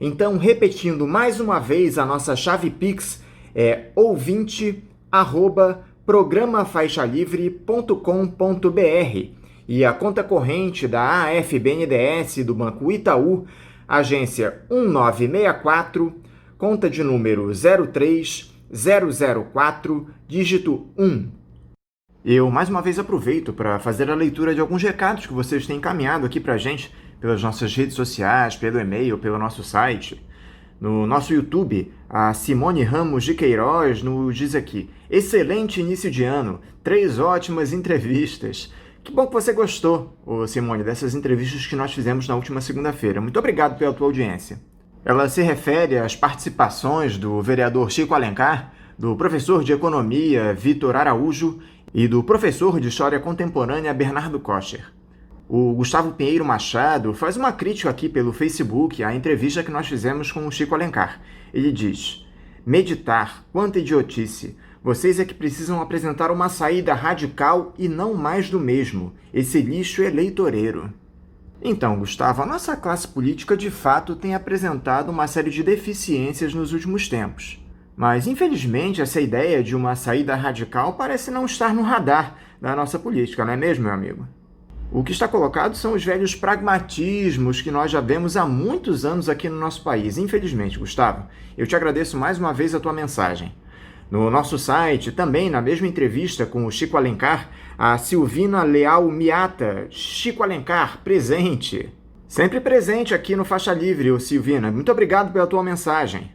Então, repetindo mais uma vez, a nossa chave Pix é ouvinte@programafaixalivre.com.br e a conta corrente da AFBNDES do Banco Itaú, agência 1964, conta de número 03004, dígito 1. Eu, mais uma vez, aproveito para fazer a leitura de alguns recados que vocês têm encaminhado aqui para a gente pelas nossas redes sociais, pelo e-mail, pelo nosso site. No nosso YouTube, a Simone Ramos de Queiroz nos diz aqui: excelente início de ano, 3 ótimas entrevistas. Que bom que você gostou, Simone, dessas entrevistas que nós fizemos na última segunda-feira. Muito obrigado pela tua audiência. Ela se refere às participações do vereador Chico Alencar, do professor de Economia Vitor Araújo e do professor de História Contemporânea Bernardo Kocher. O Gustavo Pinheiro Machado faz uma crítica aqui pelo Facebook à entrevista que nós fizemos com o Chico Alencar. Ele diz: meditar, quanta idiotice. Vocês é que precisam apresentar uma saída radical e não mais do mesmo. Esse lixo eleitoreiro. Então, Gustavo, a nossa classe política de fato tem apresentado uma série de deficiências nos últimos tempos. Mas, infelizmente, essa ideia de uma saída radical parece não estar no radar da nossa política, não é mesmo, meu amigo? O que está colocado são os velhos pragmatismos que nós já vemos há muitos anos aqui no nosso país. Infelizmente, Gustavo, eu te agradeço mais uma vez a tua mensagem. No nosso site, também na mesma entrevista com o Chico Alencar, a Silvina Leal Miata, Chico Alencar, presente. Sempre presente aqui no Faixa Livre, Silvina. Muito obrigado pela tua mensagem.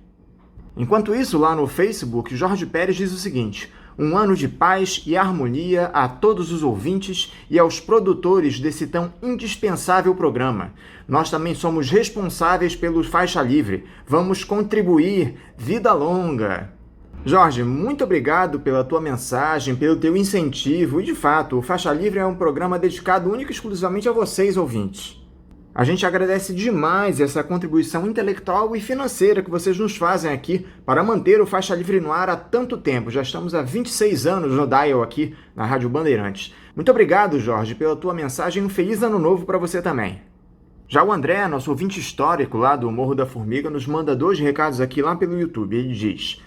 Enquanto isso, lá no Facebook, Jorge Pérez diz o seguinte: um ano de paz e harmonia a todos os ouvintes e aos produtores desse tão indispensável programa. Nós também somos responsáveis pelo Faixa Livre. Vamos contribuir. Vida longa! Jorge, muito obrigado pela tua mensagem, pelo teu incentivo. E, de fato, o Faixa Livre é um programa dedicado única e exclusivamente a vocês, ouvintes. A gente agradece demais essa contribuição intelectual e financeira que vocês nos fazem aqui para manter o Faixa Livre no ar há tanto tempo. Já estamos há 26 anos no dial aqui na Rádio Bandeirantes. Muito obrigado, Jorge, pela tua mensagem e um feliz ano novo para você também. Já o André, nosso ouvinte histórico lá do Morro da Formiga, nos manda 2 recados aqui lá pelo YouTube. Ele diz: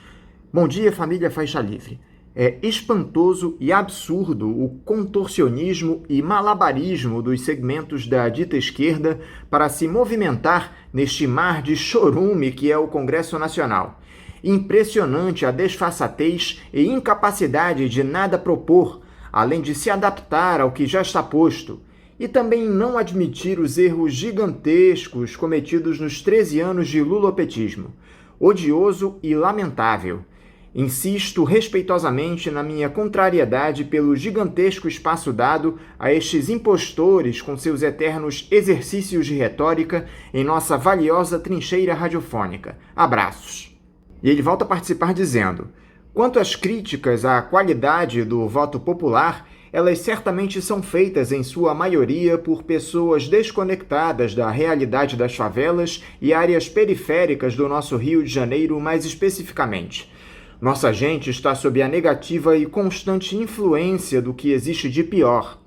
bom dia, família Faixa Livre. É espantoso e absurdo o contorcionismo e malabarismo dos segmentos da dita esquerda para se movimentar neste mar de chorume que é o Congresso Nacional. Impressionante a desfaçatez e incapacidade de nada propor, além de se adaptar ao que já está posto, e também não admitir os erros gigantescos cometidos nos 13 anos de lulopetismo. Odioso e lamentável. Insisto respeitosamente na minha contrariedade pelo gigantesco espaço dado a estes impostores com seus eternos exercícios de retórica em nossa valiosa trincheira radiofônica. Abraços. E ele volta a participar dizendo: quanto às críticas à qualidade do voto popular, elas certamente são feitas em sua maioria por pessoas desconectadas da realidade das favelas e áreas periféricas do nosso Rio de Janeiro, mais especificamente. Nossa gente está sob a negativa e constante influência do que existe de pior.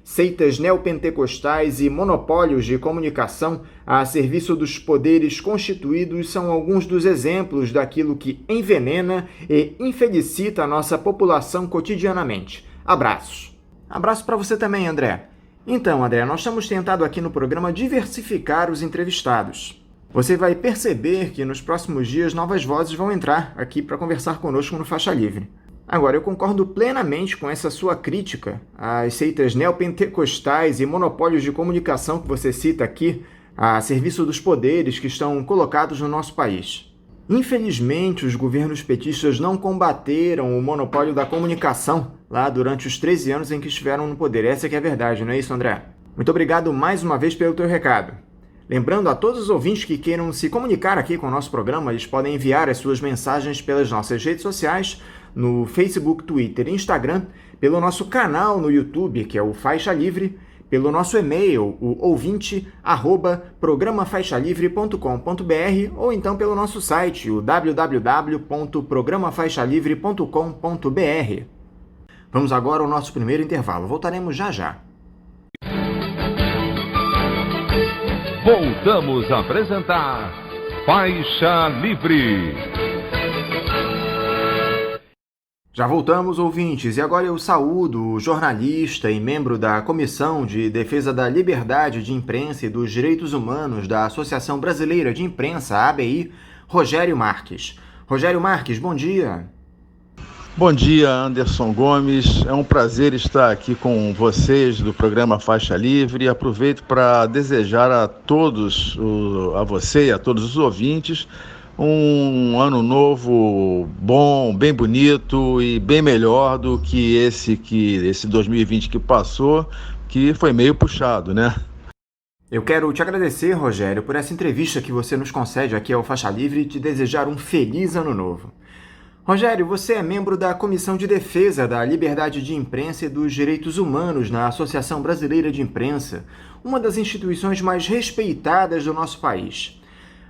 Seitas neopentecostais e monopólios de comunicação a serviço dos poderes constituídos são alguns dos exemplos daquilo que envenena e infelicita a nossa população cotidianamente. Abraços. Abraço para você também, André. Então, André, nós temos tentado aqui no programa diversificar os entrevistados. Você vai perceber que nos próximos dias novas vozes vão entrar aqui para conversar conosco no Faixa Livre. Agora, eu concordo plenamente com essa sua crítica às seitas neopentecostais e monopólios de comunicação que você cita aqui a serviço dos poderes que estão colocados no nosso país. Infelizmente, os governos petistas não combateram o monopólio da comunicação lá durante os 13 anos em que estiveram no poder. Essa que é a verdade, não é isso, André? Muito obrigado mais uma vez pelo teu recado. Lembrando a todos os ouvintes que queiram se comunicar aqui com o nosso programa, eles podem enviar as suas mensagens pelas nossas redes sociais, no Facebook, Twitter e Instagram, pelo nosso canal no YouTube, que é o Faixa Livre, pelo nosso e-mail, o ouvinte@programafaixalivre.com.br ou então pelo nosso site, o www.programafaixalivre.com.br. Vamos agora ao nosso primeiro intervalo. Voltaremos já já. Voltamos a apresentar Faixa Livre. Já voltamos, ouvintes, e agora eu saúdo o jornalista e membro da Comissão de Defesa da Liberdade de Imprensa e dos Direitos Humanos da Associação Brasileira de Imprensa, ABI, Rogério Marques. Rogério Marques, bom dia. Bom dia, Anderson Gomes. É um prazer estar aqui com vocês do programa Faixa Livre. Aproveito para desejar a todos, a você e a todos os ouvintes, um ano novo bom, bem bonito e bem melhor do que esse 2020 que passou, que foi meio puxado, né? Eu quero te agradecer, Rogério, por essa entrevista que você nos concede aqui ao Faixa Livre e te desejar um feliz ano novo. Rogério, você é membro da Comissão de Defesa da Liberdade de Imprensa e dos Direitos Humanos na Associação Brasileira de Imprensa, uma das instituições mais respeitadas do nosso país.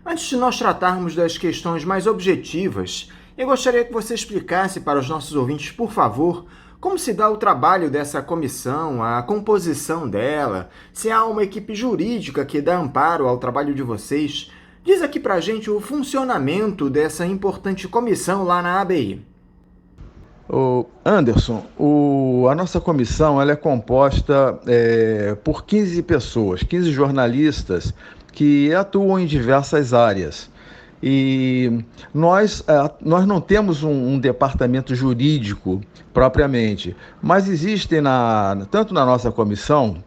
Antes de nós tratarmos das questões mais objetivas, eu gostaria que você explicasse para os nossos ouvintes, por favor, como se dá o trabalho dessa comissão, a composição dela, se há uma equipe jurídica que dá amparo ao trabalho de vocês. Diz aqui pra gente o funcionamento dessa importante comissão lá na ABI. Anderson, a nossa comissão ela é composta por 15 pessoas, 15 jornalistas que atuam em diversas áreas. E nós não temos um departamento jurídico propriamente, mas existem tanto na nossa comissão,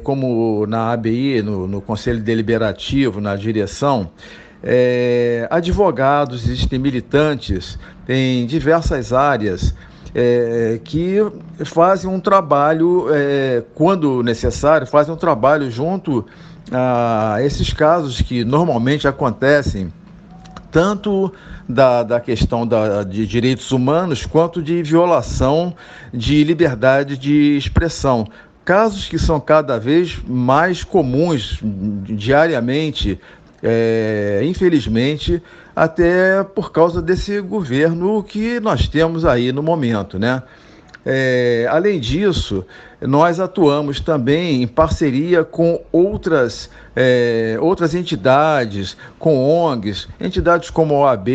como na ABI, no Conselho Deliberativo, na direção, advogados, existem militantes em diversas áreas que fazem um trabalho, quando necessário, fazem um trabalho junto a esses casos que normalmente acontecem, tanto da questão de direitos humanos, quanto de violação de liberdade de expressão. Casos que são cada vez mais comuns diariamente, infelizmente, até por causa desse governo que nós temos aí no momento, né? Além disso, nós atuamos também em parceria com outras entidades, com ONGs, entidades como a OAB,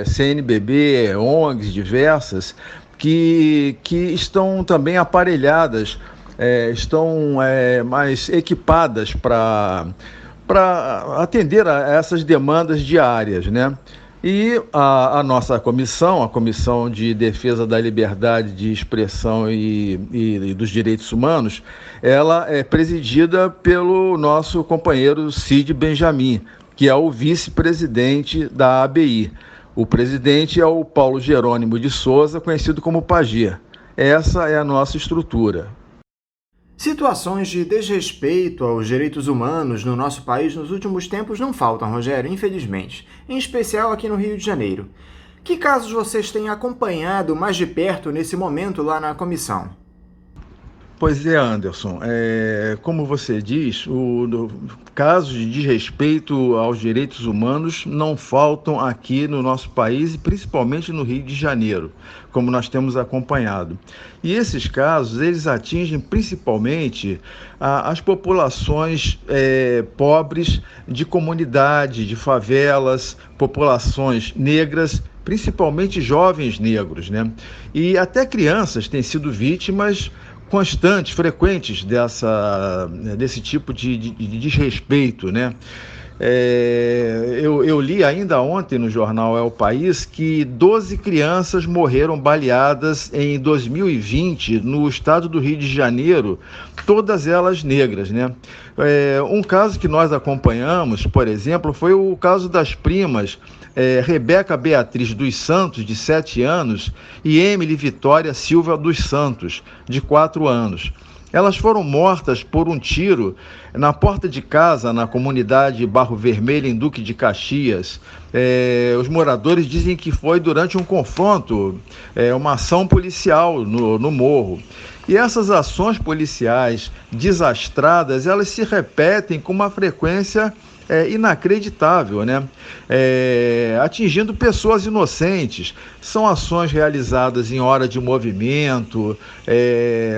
CNBB, ONGs diversas, que estão também aparelhadas, estão mais equipadas para atender a essas demandas diárias, né? E a nossa comissão, a Comissão de Defesa da Liberdade de Expressão e dos Direitos Humanos, ela é presidida pelo nosso companheiro Cid Benjamin, que é o vice-presidente da ABI. O presidente é o Paulo Jerônimo de Souza, conhecido como Pajé. Essa é a nossa estrutura. Situações de desrespeito aos direitos humanos no nosso país nos últimos tempos não faltam, Rogério, infelizmente, em especial aqui no Rio de Janeiro. Que casos vocês têm acompanhado mais de perto nesse momento lá na comissão? Pois é, Anderson, como você diz, casos de desrespeito aos direitos humanos não faltam aqui no nosso país e principalmente no Rio de Janeiro, como nós temos acompanhado. E esses casos, eles atingem principalmente as populações pobres de comunidade, de favelas, populações negras, principalmente jovens negros, né? E até crianças têm sido vítimas constantes, frequentes desse tipo de desrespeito, né? Eu li ainda ontem no jornal É o País que 12 crianças morreram baleadas em 2020 no estado do Rio de Janeiro, todas elas negras, né? Um caso que nós acompanhamos, por exemplo, foi o caso das primas Rebeca Beatriz dos Santos, de 7 anos, e Emily Vitória Silva dos Santos, de 4 anos. Elas foram mortas por um tiro na porta de casa, na comunidade Barro Vermelho, em Duque de Caxias. Os moradores dizem que foi durante um confronto, uma ação policial no morro. E essas ações policiais desastradas, elas se repetem com uma frequência inacreditável, né? Atingindo pessoas inocentes. São ações realizadas em hora de movimento,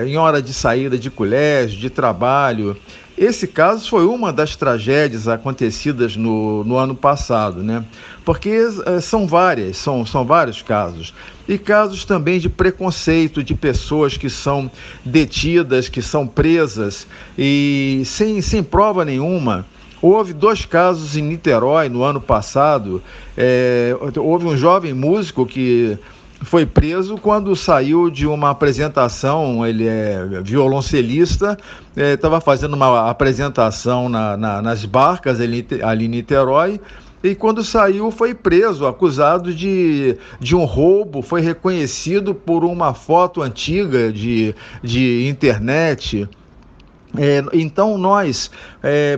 em hora de saída de colégio, de trabalho. Esse caso foi uma das tragédias acontecidas no ano passado, né? Porque são vários casos. E casos também de preconceito de pessoas que são detidas, que são presas e sem prova nenhuma. Houve 2 casos em Niterói no ano passado. Houve um jovem músico que foi preso quando saiu de uma apresentação. Ele é violoncelista, estava fazendo uma apresentação nas Barcas ali em Niterói, e quando saiu foi preso, acusado de um roubo. Foi reconhecido por uma foto antiga de internet. Então nós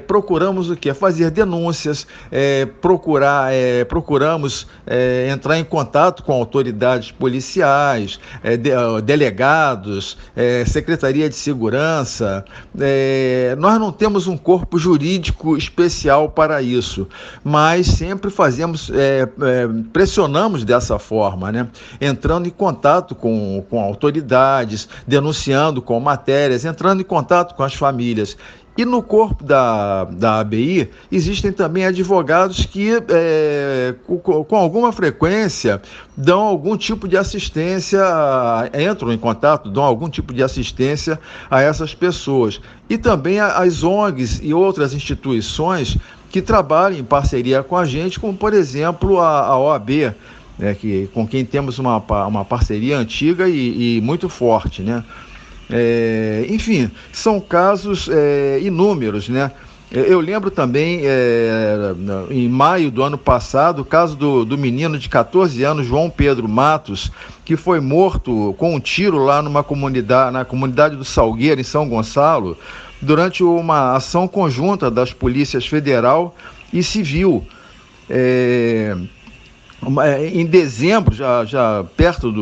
procuramos o quê? Fazer denúncias, procuramos entrar em contato com autoridades policiais, delegados, Secretaria de Segurança. Nós não temos um corpo jurídico especial para isso, mas sempre pressionamos dessa forma, né? Entrando em contato com autoridades, denunciando com matérias, entrando em contato com as famílias. E no corpo da ABI existem também advogados que, com alguma frequência, dão algum tipo de assistência, entram em contato, dão algum tipo de assistência a essas pessoas. E também as ONGs e outras instituições que trabalham em parceria com a gente, como, por exemplo, a OAB, com quem temos uma parceria antiga e muito forte, né? Enfim, são casos inúmeros, né? Eu lembro também, em maio do ano passado, o caso do menino de 14 anos, João Pedro Matos, que foi morto com um tiro lá na comunidade do Salgueiro, em São Gonçalo, durante uma ação conjunta das polícias federal e civil. Em dezembro, já perto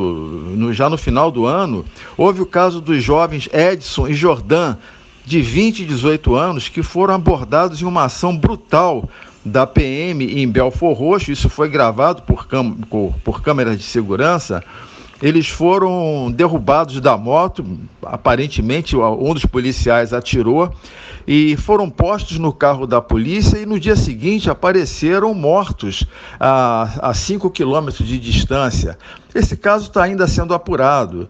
já no final do ano, houve o caso dos jovens Edson e Jordan, de 20 e 18 anos, que foram abordados em uma ação brutal da PM em Belford Roxo. Isso foi gravado por câmeras de segurança. Eles foram derrubados da moto, aparentemente um dos policiais atirou, e foram postos no carro da polícia, e no dia seguinte apareceram mortos a 5 quilômetros de distância. Esse caso está ainda sendo apurado.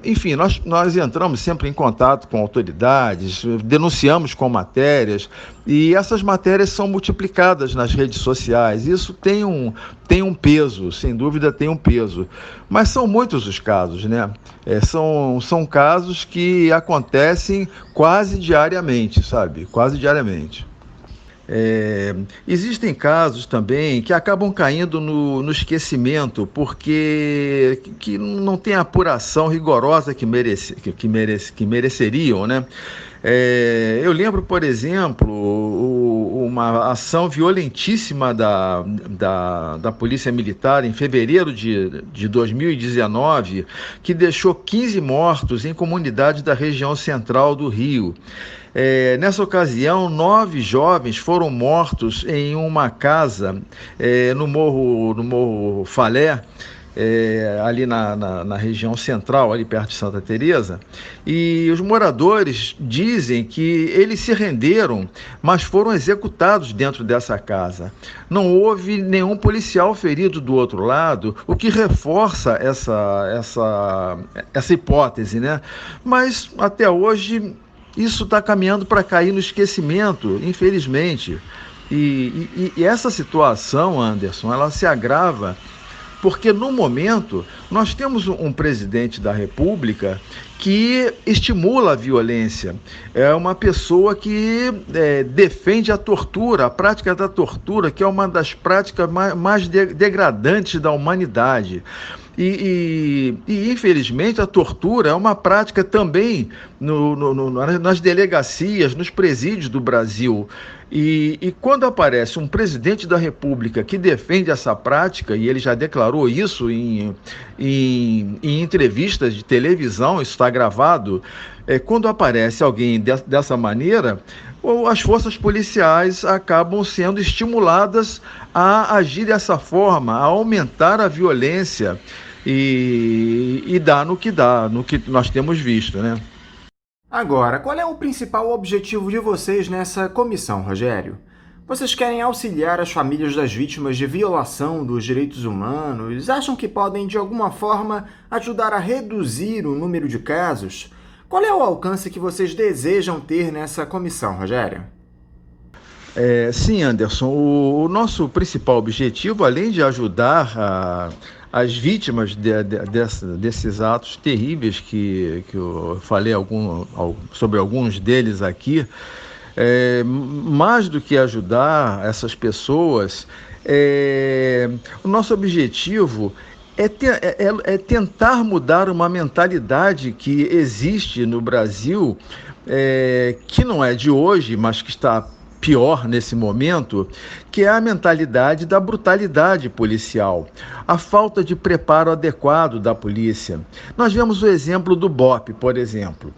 Enfim, nós entramos sempre em contato com autoridades, denunciamos com matérias, e essas matérias são multiplicadas nas redes sociais. Isso tem um peso, sem dúvida tem um peso, mas são muitos os casos, né? São casos que acontecem quase diariamente, sabe? Quase diariamente. Existem casos também que acabam caindo no esquecimento, porque que não tem a apuração rigorosa que mereceriam, né? Eu lembro, por exemplo, uma ação violentíssima da Polícia Militar em fevereiro de 2019, que deixou 15 mortos em comunidades da região central do Rio. Nessa ocasião, 9 jovens foram mortos em uma casa no Morro Falé, ali na região central, ali perto de Santa Teresa, e os moradores dizem que eles se renderam, mas foram executados dentro dessa casa. Não houve nenhum policial ferido do outro lado, o que reforça essa hipótese, né? Mas até hoje isso está caminhando para cair no esquecimento, infelizmente. E essa situação, Anderson, ela se agrava porque, no momento, nós temos um presidente da República que estimula a violência. É uma pessoa que defende a tortura, a prática da tortura, que é uma das práticas mais degradantes da humanidade. E, infelizmente, a tortura é uma prática também nas delegacias, nos presídios do Brasil. E quando aparece um presidente da República que defende essa prática, e ele já declarou isso em entrevistas de televisão, isso está gravado, quando aparece alguém dessa maneira, as forças policiais acabam sendo estimuladas a agir dessa forma, a aumentar a violência e dá no que nós temos visto, né? Agora, qual é o principal objetivo de vocês nessa comissão, Rogério? Vocês querem auxiliar as famílias das vítimas de violação dos direitos humanos? Acham que podem, de alguma forma, ajudar a reduzir o número de casos? Qual é o alcance que vocês desejam ter nessa comissão, Rogério? Sim, Anderson. O nosso principal objetivo, além de ajudar as vítimas desses atos terríveis que eu falei sobre alguns deles aqui, mais do que ajudar essas pessoas, o nosso objetivo é tentar mudar uma mentalidade que existe no Brasil, que não é de hoje, mas que está pior nesse momento, que é a mentalidade da brutalidade policial, a falta de preparo adequado da polícia. Nós vemos o exemplo do BOPE, por exemplo.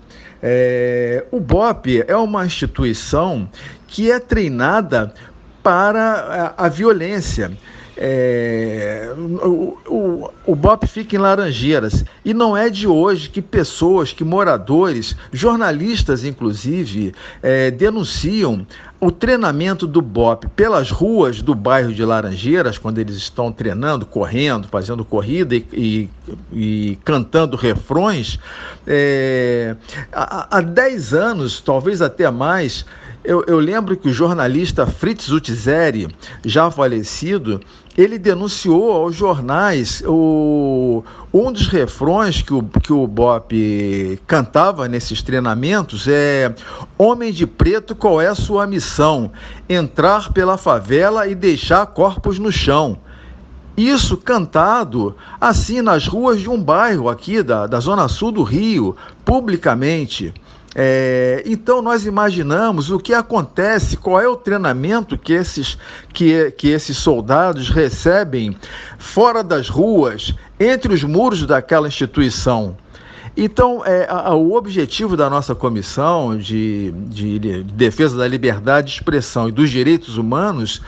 O BOPE é uma instituição que é treinada para a violência. O BOPE fica em Laranjeiras e não é de hoje que moradores, jornalistas inclusive, denunciam o treinamento do BOPE pelas ruas do bairro de Laranjeiras, quando eles estão treinando, correndo, fazendo corrida e cantando refrões. Há 10 anos, talvez até mais, eu lembro que o jornalista Fritz Utzeri, já falecido, ele denunciou aos jornais um dos refrões que o BOPE cantava nesses treinamentos é: homem de preto, qual é a sua missão? Entrar pela favela e deixar corpos no chão. Isso cantado assim nas ruas de um bairro aqui da Zona Sul do Rio, publicamente. Então nós imaginamos o que acontece, qual é o treinamento que esses soldados recebem fora das ruas, entre os muros daquela instituição. Então, o objetivo da nossa comissão de defesa da liberdade de expressão e dos direitos humanos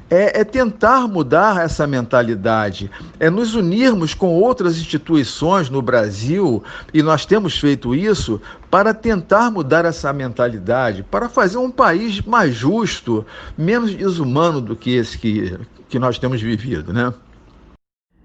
é tentar mudar essa mentalidade, nos unirmos com outras instituições no Brasil, e nós temos feito isso, para tentar mudar essa mentalidade, para fazer um país mais justo, menos desumano do que esse que nós temos vivido, né?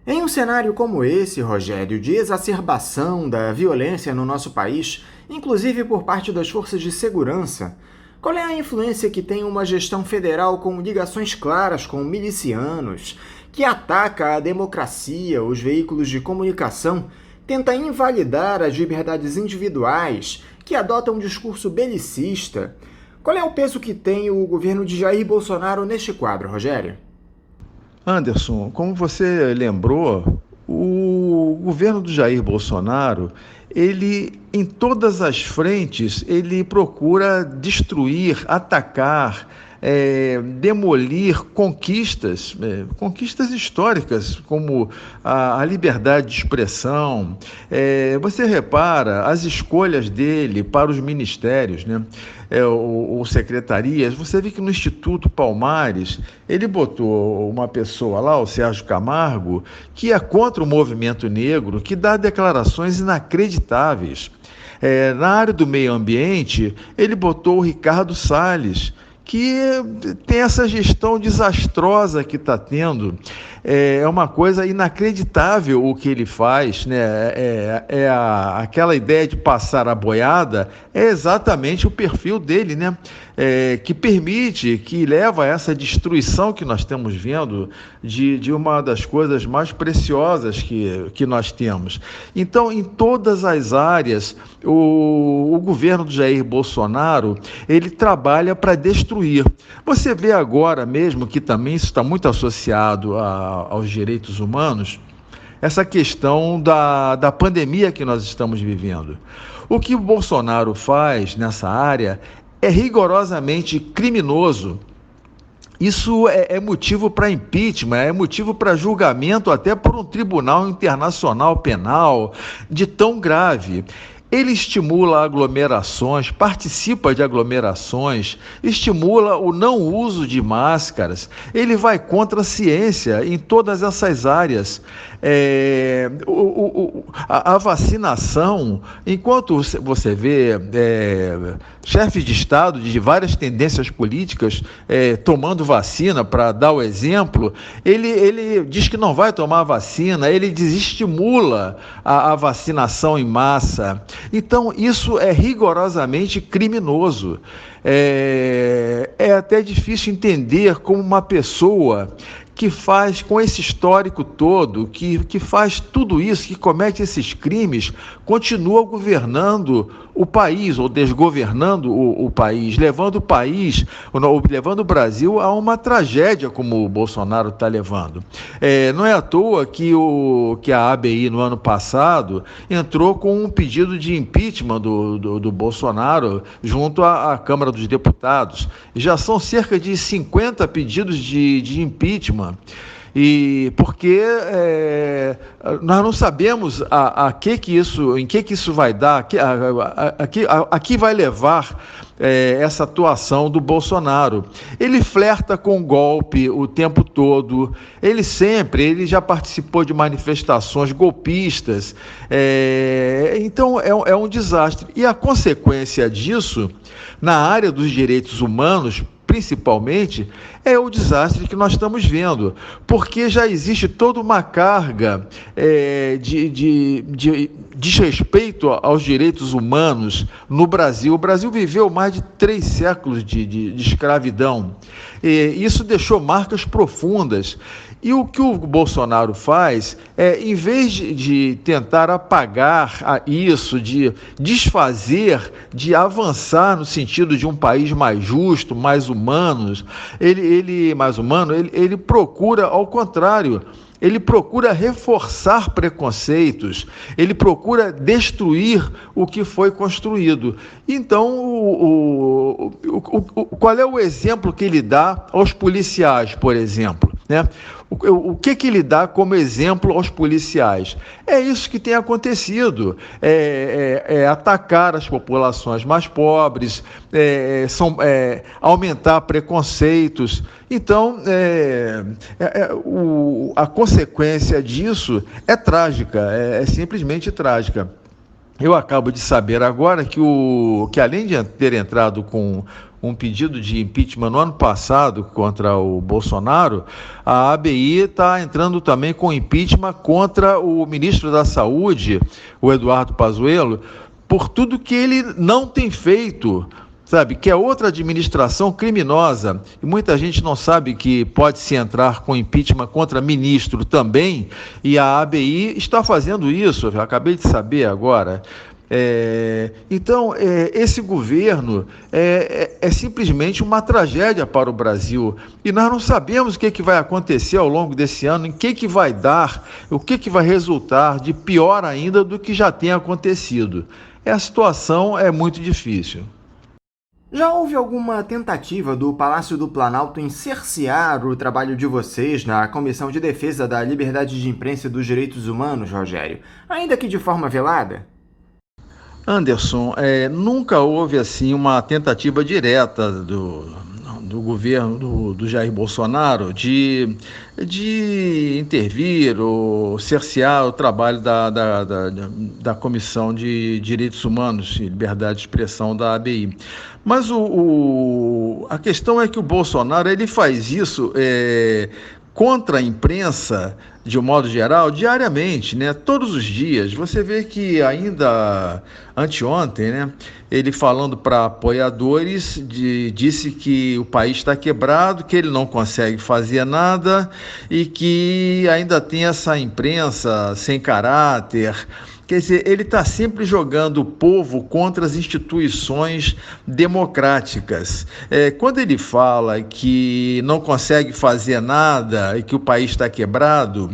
Em um cenário como esse, Rogério, de exacerbação da violência no nosso país, inclusive por parte das forças de segurança, qual é a influência que tem uma gestão federal com ligações claras com milicianos, que ataca a democracia, os veículos de comunicação, tenta invalidar as liberdades individuais, que adota um discurso belicista? Qual é o peso que tem o governo de Jair Bolsonaro neste quadro, Rogério? Anderson, como você lembrou, o governo do Jair Bolsonaro, ele, em todas as frentes, ele procura destruir, atacar, demolir conquistas históricas, como a liberdade de expressão. Você repara as escolhas dele para os ministérios, né? Ou secretarias. Você vê que no Instituto Palmares ele botou uma pessoa lá, o Sérgio Camargo, que é contra o movimento negro, que dá declarações inacreditáveis. Na área do meio ambiente, ele botou o Ricardo Salles, que tem essa gestão desastrosa que está tendo. É uma coisa inacreditável o que ele faz, né? Aquela ideia de passar a boiada é exatamente o perfil dele, né? Que permite, que leva a essa destruição que nós estamos vendo de uma das coisas mais preciosas que nós temos. Então, em todas as áreas, o governo do Jair Bolsonaro, ele trabalha para destruir. Você vê agora mesmo que também isso está muito associado aos direitos humanos. essa questão da pandemia que nós estamos vivendo. O que o Bolsonaro faz nessa área é rigorosamente criminoso. Isso é motivo para impeachment, é motivo para julgamento até por um tribunal internacional penal de tão grave. Ele estimula aglomerações, participa de aglomerações, estimula o não uso de máscaras, ele vai contra a ciência em todas essas áreas. A vacinação, enquanto você vê chefes de Estado de várias tendências políticas tomando vacina para dar o exemplo, ele diz que não vai tomar a vacina, ele desestimula a vacinação em massa. Então, isso é rigorosamente criminoso. É até difícil entender como uma pessoa que faz, com esse histórico todo, que faz tudo isso, que comete esses crimes, continua governando o país, ou desgovernando o país, levando o Brasil a uma tragédia como o Bolsonaro está levando. Não é à toa que a ABI, no ano passado, entrou com um pedido de impeachment do Bolsonaro junto à Câmara dos Deputados. Já são cerca de 50 pedidos de impeachment. E porque nós não sabemos em que isso vai dar, a que vai levar essa atuação do Bolsonaro. Ele flerta com golpe o tempo todo, ele já participou de manifestações golpistas, então é um desastre. E a consequência disso, na área dos direitos humanos, principalmente, é o desastre que nós estamos vendo, porque já existe toda uma carga de desrespeito aos direitos humanos no Brasil. O Brasil viveu mais de 3 séculos de escravidão, e isso deixou marcas profundas. E o que o Bolsonaro faz em vez de tentar apagar isso, de desfazer, de avançar no sentido de um país mais justo, mais humano, ele procura, ao contrário, ele procura reforçar preconceitos, ele procura destruir o que foi construído. Então, qual é o exemplo que ele dá aos policiais, por exemplo, né? O que ele dá como exemplo aos policiais? É isso que tem acontecido, atacar as populações mais pobres, aumentar preconceitos. Então, a consequência disso é trágica, é simplesmente trágica. Eu acabo de saber agora que além de ter entrado com um pedido de impeachment no ano passado contra o Bolsonaro, a ABI está entrando também com impeachment contra o ministro da Saúde, o Eduardo Pazuello, por tudo que ele não tem feito, sabe, que é outra administração criminosa. E muita gente não sabe que pode-se entrar com impeachment contra ministro também, e a ABI está fazendo isso, eu acabei de saber agora. Então, esse governo é simplesmente uma tragédia para o Brasil, e nós não sabemos o que vai acontecer ao longo desse ano, em que vai dar, o que vai resultar de pior ainda do que já tem acontecido. A situação é muito difícil. Já houve alguma tentativa do Palácio do Planalto em cercear o trabalho de vocês na Comissão de Defesa da Liberdade de Imprensa e dos Direitos Humanos, Rogério? Ainda que de forma velada? Anderson, nunca houve assim uma tentativa direta do governo do Jair Bolsonaro de intervir ou cercear o trabalho da Comissão de Direitos Humanos e Liberdade de Expressão da ABI. Mas a questão é que o Bolsonaro ele faz isso contra a imprensa, de um modo geral, diariamente, né? Todos os dias. Você vê que ainda anteontem, né, ele falando para apoiadores, disse que o país está quebrado, que ele não consegue fazer nada e que ainda tem essa imprensa sem caráter, Quer dizer, ele está sempre jogando o povo contra as instituições democráticas. Quando ele fala que não consegue fazer nada e que o país está quebrado,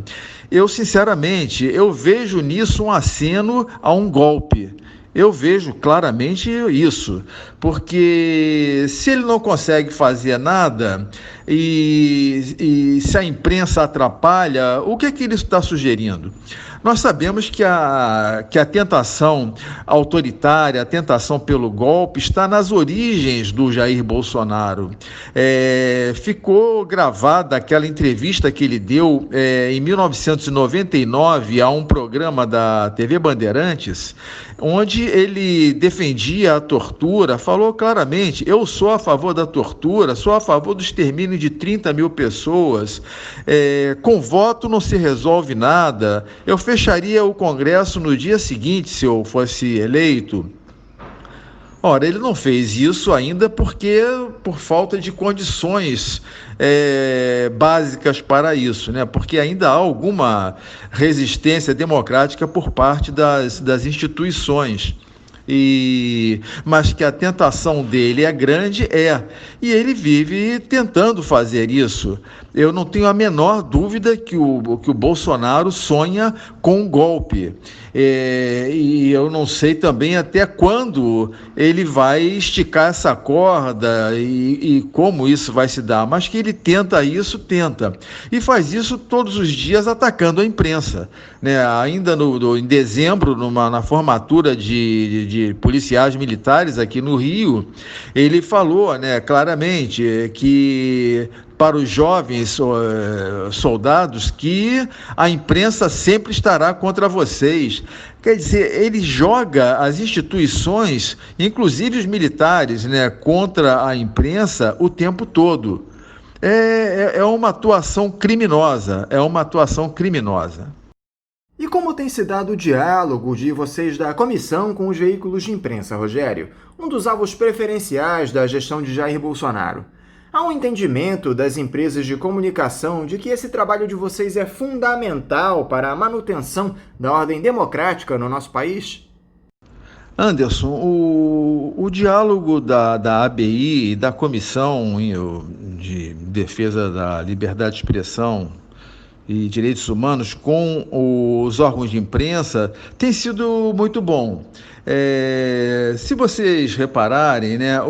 eu, sinceramente, eu vejo nisso um aceno a um golpe. Eu vejo claramente isso, porque se ele não consegue fazer nada e se a imprensa atrapalha, o que é que ele está sugerindo? Nós sabemos que a tentação autoritária, a tentação pelo golpe está nas origens do Jair Bolsonaro. Ficou gravada aquela entrevista que ele deu em 1999 a um programa da TV Bandeirantes, onde ele defendia a tortura, falou claramente: eu sou a favor da tortura, sou a favor do extermínio de 30 mil pessoas, com voto não se resolve nada, eu fecharia o Congresso no dia seguinte se eu fosse eleito. Ora, ele não fez isso ainda porque por falta de condições básicas para isso, né? Porque ainda há alguma resistência democrática por parte das instituições. Mas que a tentação dele é grande, e ele vive tentando fazer isso. Eu não tenho a menor dúvida que o Bolsonaro sonha com um golpe, e eu não sei também até quando ele vai esticar essa corda e como isso vai se dar, mas que ele tenta, e faz isso todos os dias atacando a imprensa, né? Ainda em dezembro, na formatura de policiais militares aqui no Rio, ele falou, né, claramente que para os jovens soldados que a imprensa sempre estará contra vocês. Quer dizer, ele joga as instituições, inclusive os militares, né, contra a imprensa o tempo todo. É uma atuação criminosa, E como tem se dado o diálogo de vocês da comissão com os veículos de imprensa, Rogério? Um dos alvos preferenciais da gestão de Jair Bolsonaro. Há um entendimento das empresas de comunicação de que esse trabalho de vocês é fundamental para a manutenção da ordem democrática no nosso país? Anderson, o diálogo da ABI e da Comissão de Defesa da Liberdade de Expressão e Direitos Humanos com os órgãos de imprensa tem sido muito bom. Se vocês repararem, né,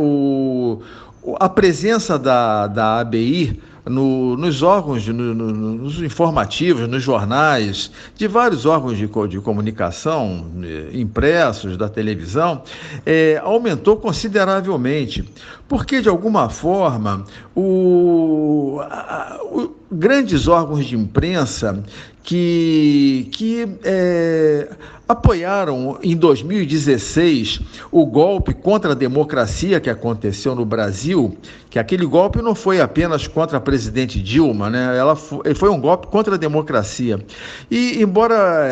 a presença da ABI nos órgãos, nos informativos, nos jornais, de vários órgãos de comunicação, impressos, da televisão, aumentou consideravelmente, porque, de alguma forma, grandes órgãos de imprensa que apoiaram em 2016 o golpe contra a democracia que aconteceu no Brasil, que aquele golpe não foi apenas contra a presidente Dilma, né? Foi um golpe contra a democracia. E embora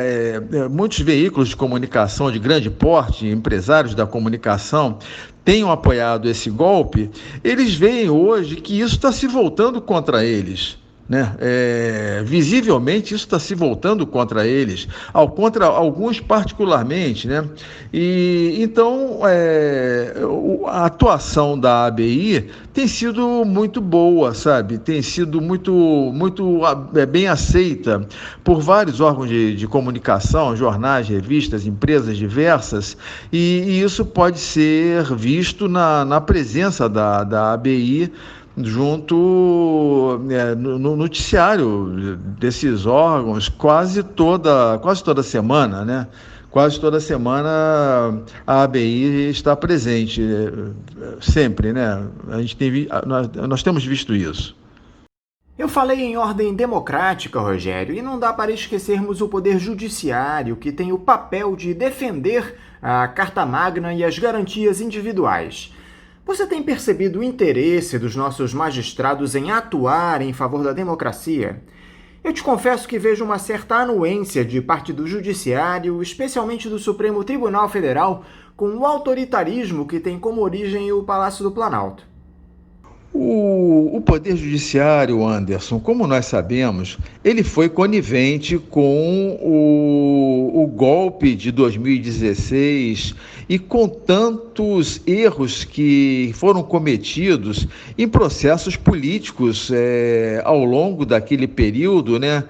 muitos veículos de comunicação de grande porte, empresários da comunicação, tenham apoiado esse golpe, eles veem hoje que isso está se voltando contra eles, né? Visivelmente isso está se voltando contra eles, contra alguns particularmente, né? E então a atuação da ABI tem sido muito boa, sabe? Tem sido muito bem aceita por vários órgãos de comunicação, jornais, revistas, empresas diversas, e isso pode ser visto na presença da ABI junto no noticiário desses órgãos quase toda semana, né? Quase toda semana a ABI está presente, sempre, né? Nós temos visto isso. Eu falei em ordem democrática, Rogério, e não dá para esquecermos o Poder Judiciário, que tem o papel de defender a Carta Magna e as garantias individuais. Você tem percebido o interesse dos nossos magistrados em atuar em favor da democracia? Eu te confesso que vejo uma certa anuência de parte do Judiciário, especialmente do Supremo Tribunal Federal, com o autoritarismo que tem como origem o Palácio do Planalto. O Poder Judiciário, Anderson, como nós sabemos, ele foi conivente com o golpe de 2016 e com tantos erros que foram cometidos em processos políticos ao longo daquele período, né?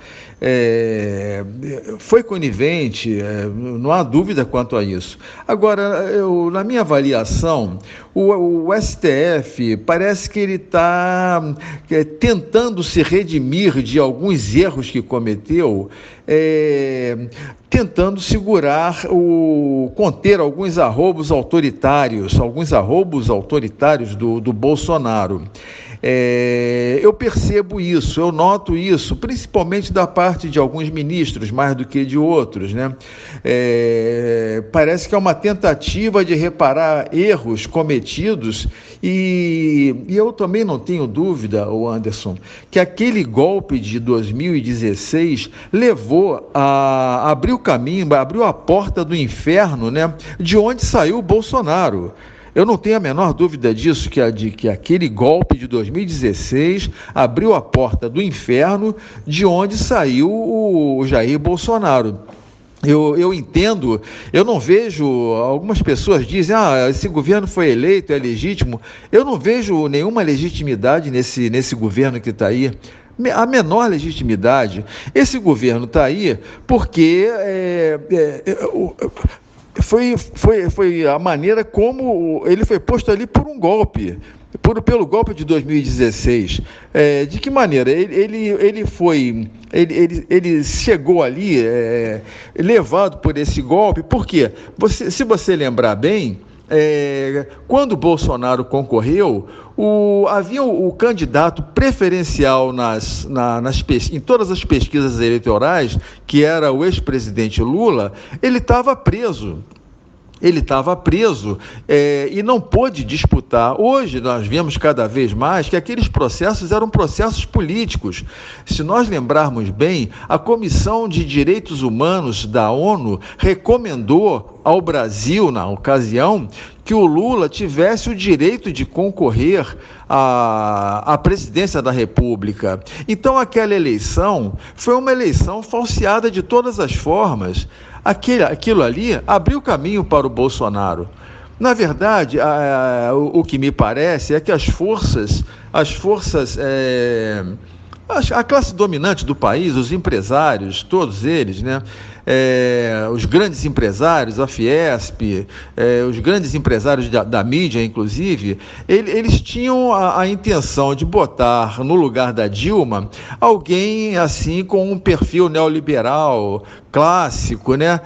Foi conivente, não há dúvida quanto a isso. Agora, na minha avaliação, o STF parece que ele está tentando se redimir de alguns erros que cometeu, tentando conter alguns arroubos autoritários do Bolsonaro. Eu percebo isso, eu noto isso, principalmente da parte de alguns ministros, mais do que de outros, né? Parece que é uma tentativa de reparar erros cometidos e eu também não tenho dúvida, Anderson, que aquele golpe de 2016 abriu a porta do inferno, né? De onde saiu o Bolsonaro. Eu não tenho a menor dúvida disso, que aquele golpe de 2016 abriu a porta do inferno de onde saiu o Jair Bolsonaro. Eu entendo, eu não vejo, algumas pessoas dizem, esse governo foi eleito, é legítimo. Eu não vejo nenhuma legitimidade nesse governo que está aí. A menor legitimidade. Esse governo está aí porque foi a maneira como ele foi posto ali por um golpe, pelo golpe de 2016. De que maneira? Ele chegou ali levado por esse golpe, porque, se você lembrar bem, quando o Bolsonaro concorreu, havia o candidato preferencial em todas as pesquisas eleitorais, que era o ex-presidente Lula. Ele estava preso. E não pôde disputar. Hoje nós vemos cada vez mais que aqueles processos eram processos políticos. Se nós lembrarmos bem, a Comissão de Direitos Humanos da ONU recomendou ao Brasil, na ocasião, que o Lula tivesse o direito de concorrer à presidência da República. Então aquela eleição foi uma eleição falseada de todas as formas. Aquilo ali abriu caminho para o Bolsonaro. Na verdade, o que me parece é que a classe dominante do país, os empresários, todos eles, né? Os grandes empresários, a Fiesp, os grandes empresários da mídia, inclusive, eles tinham a intenção de botar no lugar da Dilma alguém assim com um perfil neoliberal clássico, né?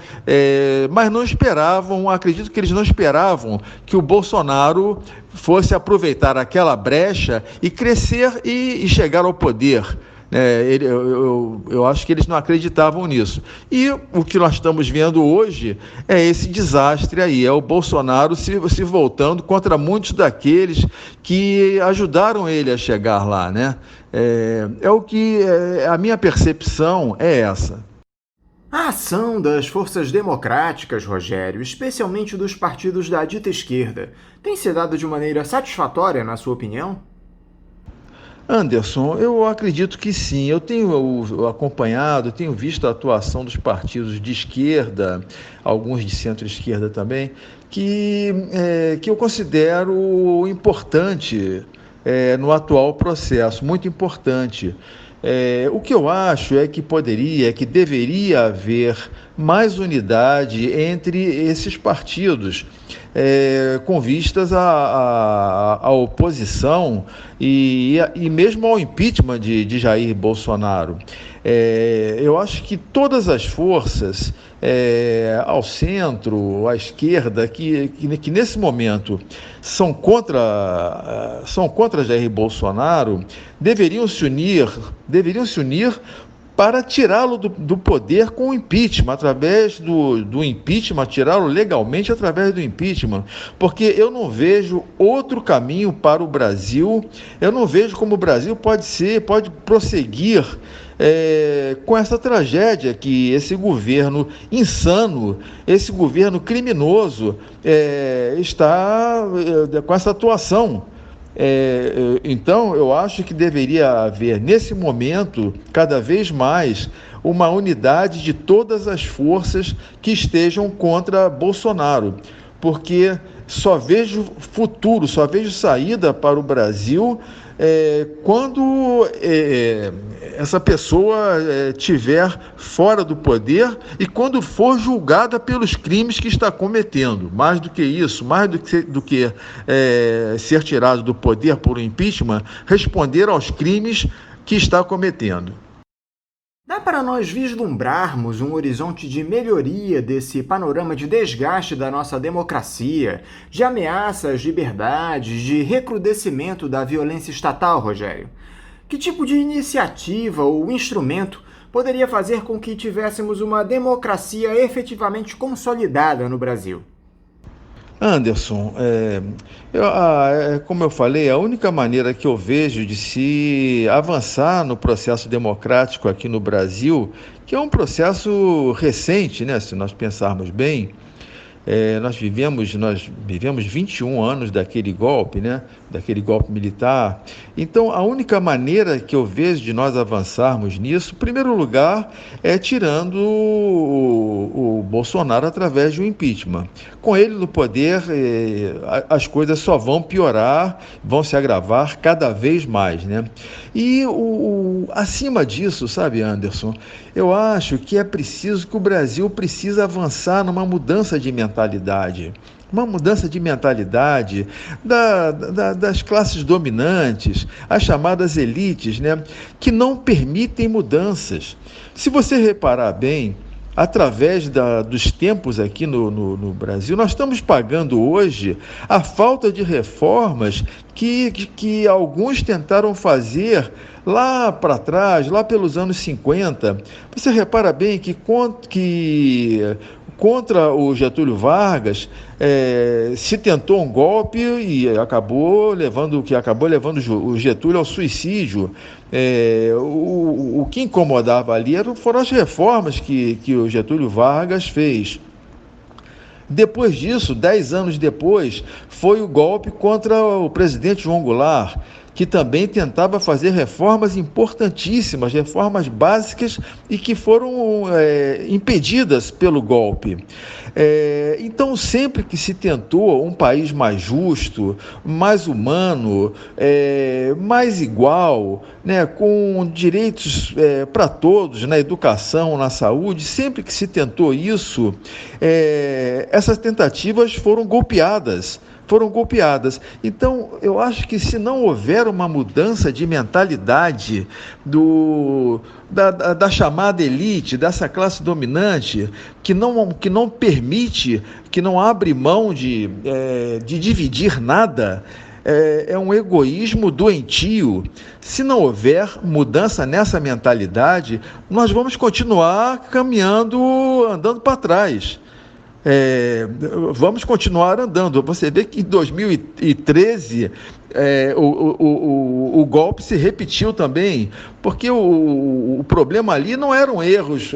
Mas não esperavam, acredito que eles não esperavam que o Bolsonaro fosse aproveitar aquela brecha e crescer e chegar ao poder. Eu acho que eles não acreditavam nisso. E o que nós estamos vendo hoje é esse desastre aí, é o Bolsonaro se voltando contra muitos daqueles que ajudaram ele a chegar lá, né? A minha percepção é essa. A ação das forças democráticas, Rogério, especialmente dos partidos da dita esquerda, tem se dado de maneira satisfatória, na sua opinião? Anderson, eu acredito que sim. Eu tenho acompanhado, tenho visto a atuação dos partidos de esquerda, alguns de centro-esquerda também, que eu considero importante no atual processo, muito importante. O que eu acho é que deveria haver mais unidade entre esses partidos, com vistas à oposição e mesmo ao impeachment de Jair Bolsonaro. Eu acho que todas as forças, ao centro, à esquerda, que nesse momento são contra Jair Bolsonaro, deveriam se unir para tirá-lo do poder com o impeachment, através do impeachment, tirá-lo legalmente através do impeachment, porque eu não vejo outro caminho para o Brasil, eu não vejo como o Brasil pode prosseguir com essa tragédia que esse governo insano, esse governo criminoso está com essa atuação. Então, eu acho que deveria haver, nesse momento, cada vez mais, uma unidade de todas as forças que estejam contra Bolsonaro, porque só vejo futuro, só vejo saída para o Brasil quando essa pessoa estiver fora do poder e quando for julgada pelos crimes que está cometendo. Mais do que isso, mais do que ser tirado do poder por um impeachment, responder aos crimes que está cometendo. Dá para nós vislumbrarmos um horizonte de melhoria desse panorama de desgaste da nossa democracia, de ameaça às liberdades, de recrudescimento da violência estatal, Rogério? Que tipo de iniciativa ou instrumento poderia fazer com que tivéssemos uma democracia efetivamente consolidada no Brasil? Anderson, como eu falei, a única maneira que eu vejo de se avançar no processo democrático aqui no Brasil, que é um processo recente, né, se nós pensarmos bem, nós vivemos 21 anos daquele golpe, né? Daquele golpe militar. Então, a única maneira que eu vejo de nós avançarmos nisso, em primeiro lugar, é tirando o Bolsonaro através de um impeachment. Com ele no poder, as coisas só vão piorar, vão se agravar cada vez mais, né? E acima disso, sabe, Anderson, eu acho que é preciso que o Brasil precisa avançar numa mudança de mentalidade. Uma mudança de mentalidade das classes dominantes, as chamadas elites, né, que não permitem mudanças. Se você reparar bem, através dos tempos aqui no Brasil, nós estamos pagando hoje a falta de reformas que alguns tentaram fazer lá para trás, lá pelos anos 50. Você repara bem que contra o Getúlio Vargas se tentou um golpe e acabou levando o Getúlio ao suicídio. O que incomodava ali foram as reformas que o Getúlio Vargas fez. Depois disso, 10 anos depois, foi o golpe contra o presidente João Goulart, que também tentava fazer reformas importantíssimas, reformas básicas e que foram impedidas pelo golpe. Então, sempre que se tentou um país mais justo, mais humano, mais igual, né, com direitos para todos, na educação, na saúde, sempre que se tentou isso, essas tentativas foram golpeadas. Então, eu acho que se não houver uma mudança de mentalidade da chamada elite, dessa classe dominante, que não permite, que não abre mão de dividir nada, é um egoísmo doentio. Se não houver mudança nessa mentalidade, nós vamos continuar andando para trás. Vamos continuar andando. Você vê que em 2013 o golpe se repetiu também, porque o problema ali não eram erros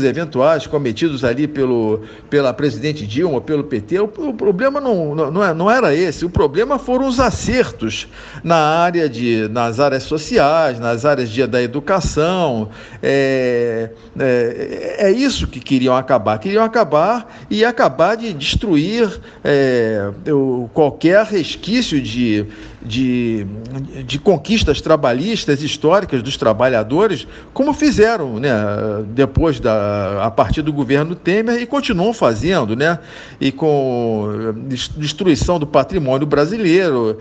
eventuais cometidos ali pela presidente Dilma, pelo PT. O problema não era esse. O problema foram os acertos nas áreas sociais, nas áreas da educação. É isso que queriam acabar e acabar de destruir qualquer resquício de conquistas trabalhistas históricas dos trabalhadores, como fizeram, né, a partir do governo Temer, e continuam fazendo, né, e com destruição do patrimônio brasileiro,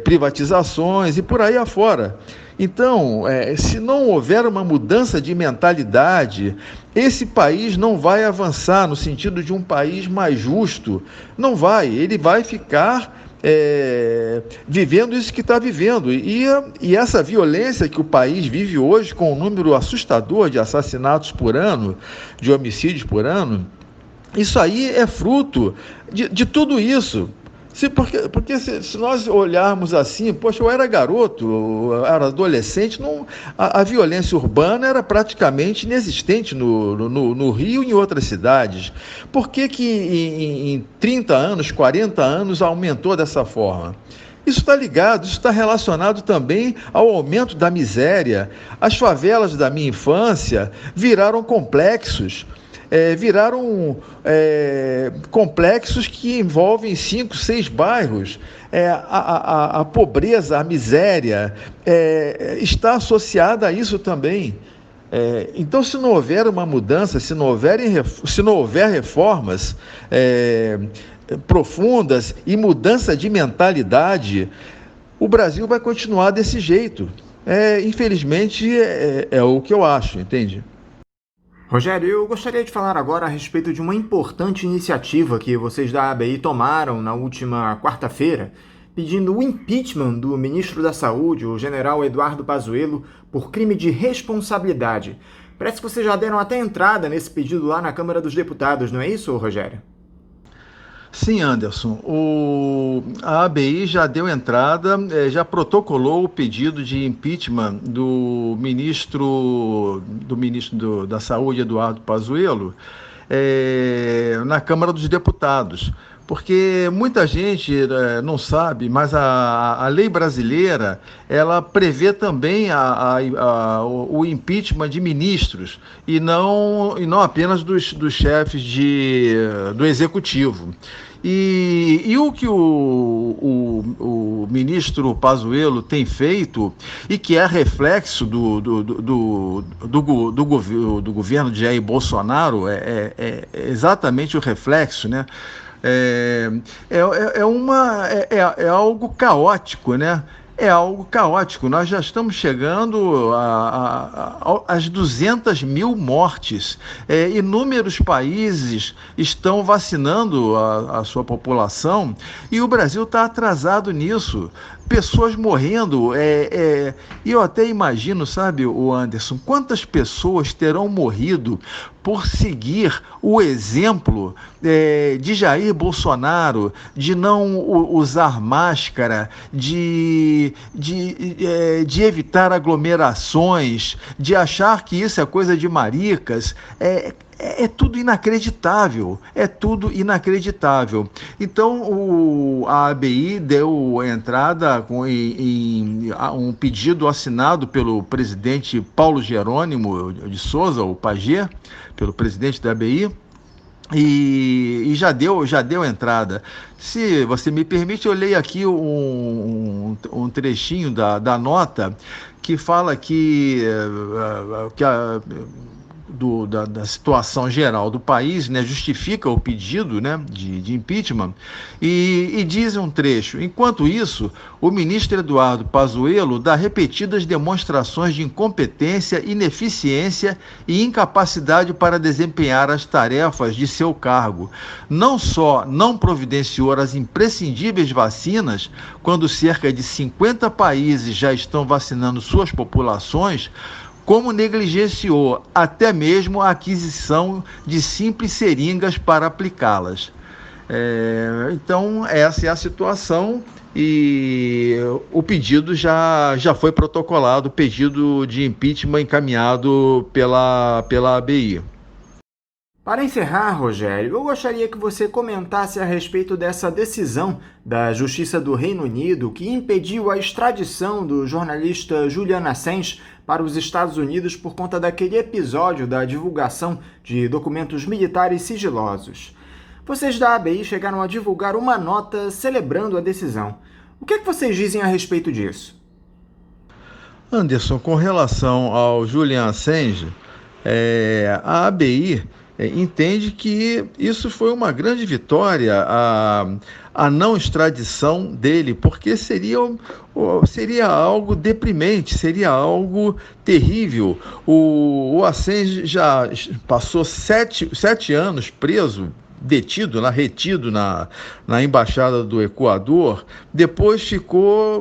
privatizações e por aí afora. Então, se não houver uma mudança de mentalidade, esse país não vai avançar no sentido de um país mais justo. Não vai, ele vai ficar vivendo isso que está vivendo. E essa violência que o país vive hoje, com um número assustador de assassinatos por ano, de homicídios por ano, isso aí é fruto de tudo isso. Porque se nós olharmos assim, poxa, eu era garoto, eu era adolescente, a violência urbana era praticamente inexistente no Rio e em outras cidades. Por que em 30 anos, 40 anos aumentou dessa forma? Isso está ligado, isso está relacionado também ao aumento da miséria. As favelas da minha infância viraram complexos. Complexos que envolvem 5, 6 bairros. A pobreza, a miséria está associada a isso também. Então, se não houver uma mudança, se não houver reformas profundas e mudança de mentalidade, o Brasil vai continuar desse jeito. Infelizmente, é o que eu acho, entende? Rogério, eu gostaria de falar agora a respeito de uma importante iniciativa que vocês da ABI tomaram na última quarta-feira, pedindo o impeachment do ministro da Saúde, o general Eduardo Pazuello, por crime de responsabilidade. Parece que vocês já deram até entrada nesse pedido lá na Câmara dos Deputados, não é isso, Rogério? Sim, Anderson. A ABI já deu entrada, já protocolou o pedido de impeachment do ministro da Saúde, Eduardo Pazuello, na Câmara dos Deputados. Porque muita gente não sabe, mas a lei brasileira, ela prevê também o impeachment de ministros e não apenas dos chefes do executivo. E o que o ministro Pazuello tem feito, e que é reflexo do governo de Jair Bolsonaro, é exatamente o reflexo, né? É algo caótico, né? É algo caótico. Nós já estamos chegando às 200 mil mortes. Inúmeros países estão vacinando a sua população e o Brasil está atrasado nisso. Pessoas morrendo. E eu até imagino, sabe, o Anderson, quantas pessoas terão morrido por seguir o exemplo de Jair Bolsonaro, de não usar máscara, de evitar aglomerações, de achar que isso é coisa de maricas. É tudo inacreditável, Então, a ABI deu entrada em um pedido assinado pelo presidente Paulo Jerônimo de Souza, o Pajé, pelo presidente da ABI, e já deu entrada. Se você me permite, eu leio aqui um trechinho da nota que fala da situação geral do país, né, justifica o pedido, né, de impeachment, e diz um trecho: enquanto isso, o ministro Eduardo Pazuello dá repetidas demonstrações de incompetência, ineficiência e incapacidade para desempenhar as tarefas de seu cargo. Não só não providenciou as imprescindíveis vacinas, quando cerca de 50 países já estão vacinando suas populações, como negligenciou até mesmo a aquisição de simples seringas para aplicá-las. Então, essa é a situação e o pedido já foi protocolado, o pedido de impeachment encaminhado pela ABI. Para encerrar, Rogério, eu gostaria que você comentasse a respeito dessa decisão da Justiça do Reino Unido que impediu a extradição do jornalista Julian Assange para os Estados Unidos por conta daquele episódio da divulgação de documentos militares sigilosos. Vocês da ABI chegaram a divulgar uma nota celebrando a decisão. O que vocês dizem a respeito disso? Anderson, com relação ao Julian Assange, a ABI entende que isso foi uma grande vitória, a não extradição dele, porque seria algo deprimente, seria algo terrível. O Assange já passou 7 anos preso, retido na Embaixada do Equador, depois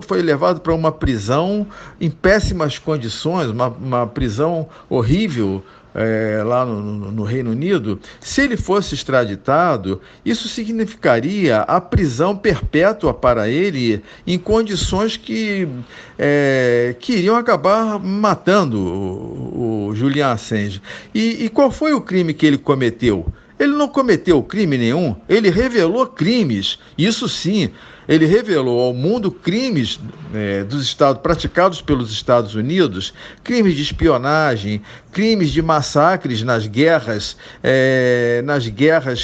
foi levado para uma prisão em péssimas condições, uma prisão horrível, lá no Reino Unido. Se ele fosse extraditado, isso significaria a prisão perpétua para ele em condições que iriam acabar matando o Julian Assange. E qual foi o crime que ele cometeu? Ele não cometeu crime nenhum, ele revelou crimes, isso sim. ele revelou ao mundo crimes praticados pelos Estados Unidos, crimes de espionagem, crimes de massacres nas guerras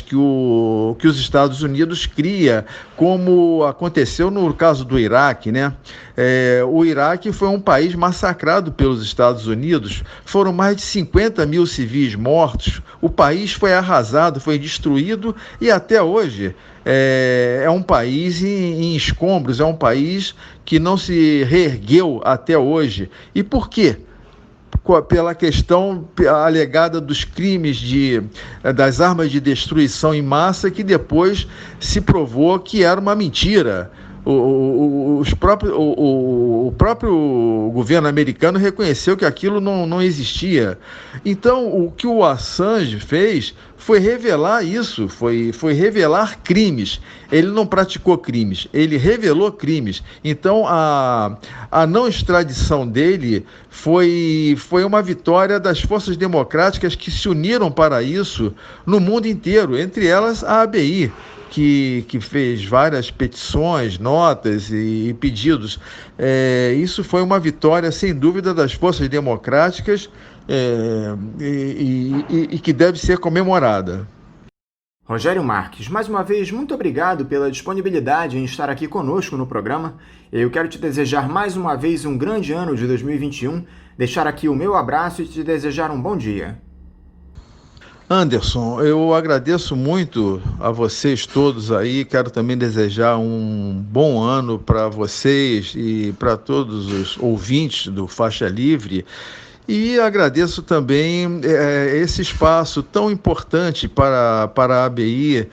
que os Estados Unidos cria, como aconteceu no caso do Iraque, né? O Iraque foi um país massacrado pelos Estados Unidos, foram mais de 50 mil civis mortos, o país foi arrasado, foi destruído e até hoje é um país em escombros, é um país que não se reergueu até hoje. E por quê? Pela questão alegada dos crimes das armas de destruição em massa, que depois se provou que era uma mentira. O próprio governo americano reconheceu que aquilo não existia. Então, o que o Assange fez foi revelar isso, foi revelar crimes. Ele não praticou crimes, ele revelou crimes. Então, a não extradição dele foi uma vitória das forças democráticas que se uniram para isso no mundo inteiro, entre elas a ABI. Que fez várias petições, notas e pedidos. Isso foi uma vitória, sem dúvida, das forças democráticas e que deve ser comemorada. Rogério Marques, mais uma vez, muito obrigado pela disponibilidade em estar aqui conosco no programa. Eu quero te desejar mais uma vez um grande ano de 2021, deixar aqui o meu abraço e te desejar um bom dia. Anderson, eu agradeço muito a vocês todos aí, quero também desejar um bom ano para vocês e para todos os ouvintes do Faixa Livre e agradeço também esse espaço tão importante para a ABI,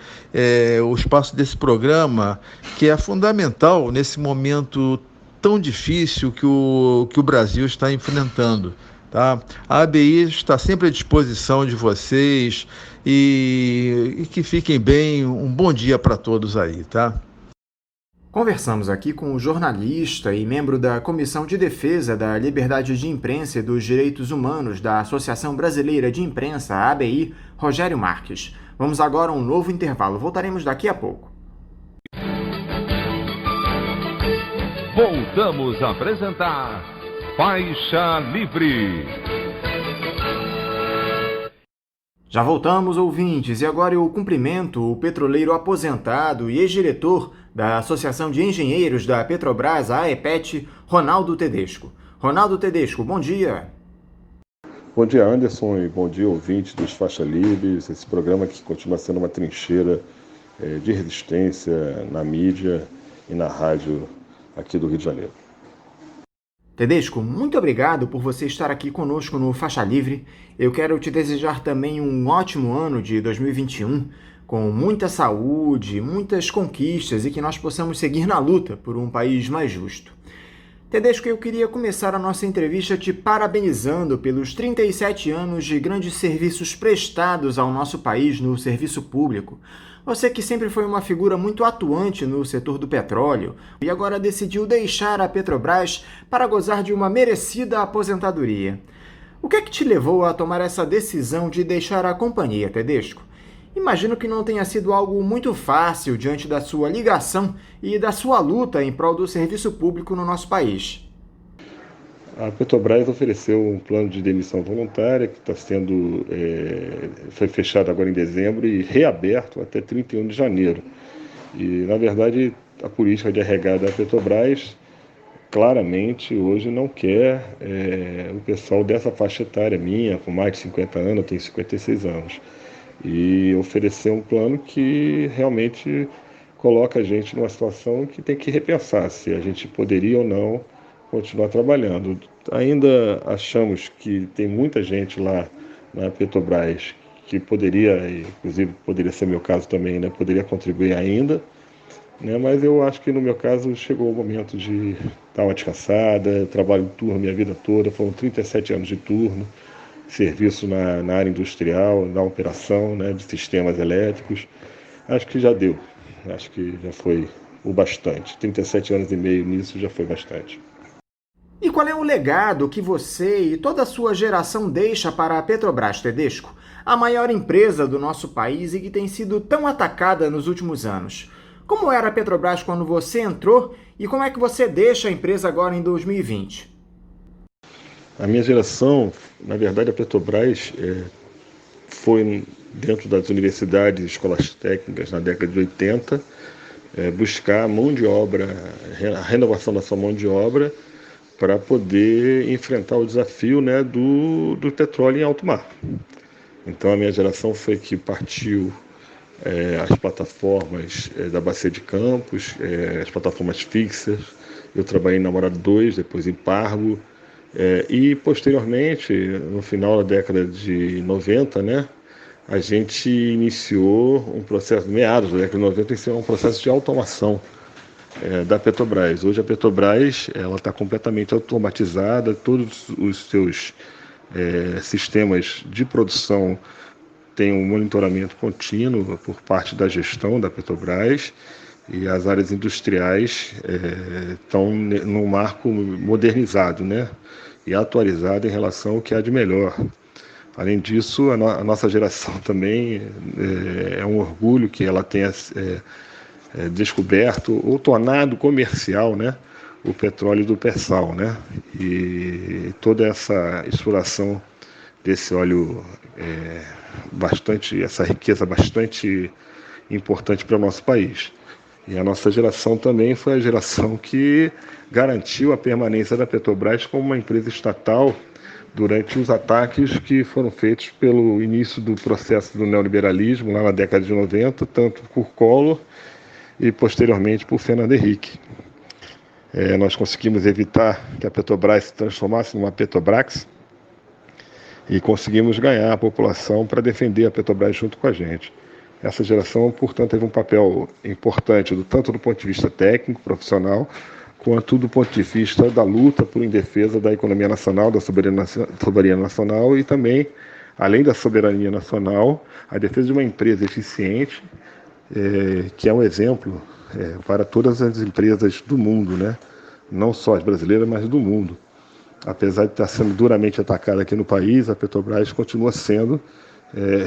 o espaço desse programa que é fundamental nesse momento tão difícil que o Brasil está enfrentando. Tá? A ABI está sempre à disposição de vocês e que fiquem bem. Um bom dia para todos aí, tá? Conversamos aqui com o jornalista e membro da Comissão de Defesa da Liberdade de Imprensa e dos Direitos Humanos da Associação Brasileira de Imprensa, a ABI, Rogério Marques. Vamos agora a um novo intervalo. Voltaremos daqui a pouco. Voltamos a apresentar Faixa Livre. Já voltamos, ouvintes, e agora eu cumprimento o petroleiro aposentado e ex-diretor da Associação de Engenheiros da Petrobras, a AEPET, Ronaldo Tedesco. Ronaldo Tedesco, bom dia. Bom dia, Anderson, e bom dia, ouvintes dos Faixa Livres. Esse programa que continua sendo uma trincheira de resistência na mídia e na rádio aqui do Rio de Janeiro. Tedesco, muito obrigado por você estar aqui conosco no Faixa Livre. Eu quero te desejar também um ótimo ano de 2021, com muita saúde, muitas conquistas e que nós possamos seguir na luta por um país mais justo. Tedesco, eu queria começar a nossa entrevista te parabenizando pelos 37 anos de grandes serviços prestados ao nosso país no serviço público. Você que sempre foi uma figura muito atuante no setor do petróleo e agora decidiu deixar a Petrobras para gozar de uma merecida aposentadoria. O que é que te levou a tomar essa decisão de deixar a companhia, Tedesco? Imagino que não tenha sido algo muito fácil diante da sua ligação e da sua luta em prol do serviço público no nosso país. A Petrobras ofereceu um plano de demissão voluntária que foi fechado agora em dezembro e reaberto até 31 de janeiro. E, na verdade, a política de RH da Petrobras claramente hoje não quer o pessoal dessa faixa etária minha, com mais de 50 anos, eu tenho 56 anos. E ofereceu um plano que realmente coloca a gente numa situação que tem que repensar se a gente poderia ou não continuar trabalhando. Ainda achamos que tem muita gente lá na Petrobras que poderia, inclusive poderia ser meu caso também, né, poderia contribuir ainda, né, mas eu acho que no meu caso chegou o momento de dar uma descansada. Eu trabalho em turno minha vida toda, foram 37 anos de turno, serviço na área industrial, na operação, né, de sistemas elétricos. Acho que já deu, acho que já foi o bastante. 37 anos e meio nisso já foi bastante. E qual é o legado que você e toda a sua geração deixa para a Petrobras, Tedesco, a maior empresa do nosso país e que tem sido tão atacada nos últimos anos? Como era a Petrobras quando você entrou e como é que você deixa a empresa agora em 2020? A minha geração, na verdade, a Petrobras foi dentro das universidades e escolas técnicas na década de 80, buscar mão de obra, a renovação da sua mão de obra para poder enfrentar o desafio, né, do petróleo em alto mar. Então a minha geração foi que partiu as plataformas da Bacia de Campos, as plataformas fixas. Eu trabalhei em Namorado 2, depois em Pargo, e posteriormente, no final da década de 90, né, a gente iniciou um processo, meados da década de 90, iniciou um processo de automação da Petrobras. Hoje a Petrobras está completamente automatizada, todos os seus sistemas de produção têm um monitoramento contínuo por parte da gestão da Petrobras, e as áreas industriais estão num marco modernizado, né, e atualizado em relação ao que há de melhor. Além disso, a nossa geração também é um orgulho que ela tenha descoberto ou tornado comercial, né, o petróleo do pré-sal, né, e toda essa exploração desse óleo essa riqueza bastante importante para o nosso país. E a nossa geração também foi a geração que garantiu a permanência da Petrobras como uma empresa estatal durante os ataques que foram feitos pelo início do processo do neoliberalismo, lá na década de 90, tanto por Collor e posteriormente por Fernando Henrique. Nós conseguimos evitar que a Petrobras se transformasse numa Petrobrax e conseguimos ganhar a população para defender a Petrobras junto com a gente. Essa geração, portanto, teve um papel importante, tanto do ponto de vista técnico, profissional, quanto do ponto de vista da luta em defesa da economia nacional, da soberania nacional e também, além da soberania nacional, a defesa de uma empresa eficiente, que é um exemplo para todas as empresas do mundo, né? Não só as brasileiras, mas do mundo. Apesar de estar sendo duramente atacada aqui no país, a Petrobras continua sendo,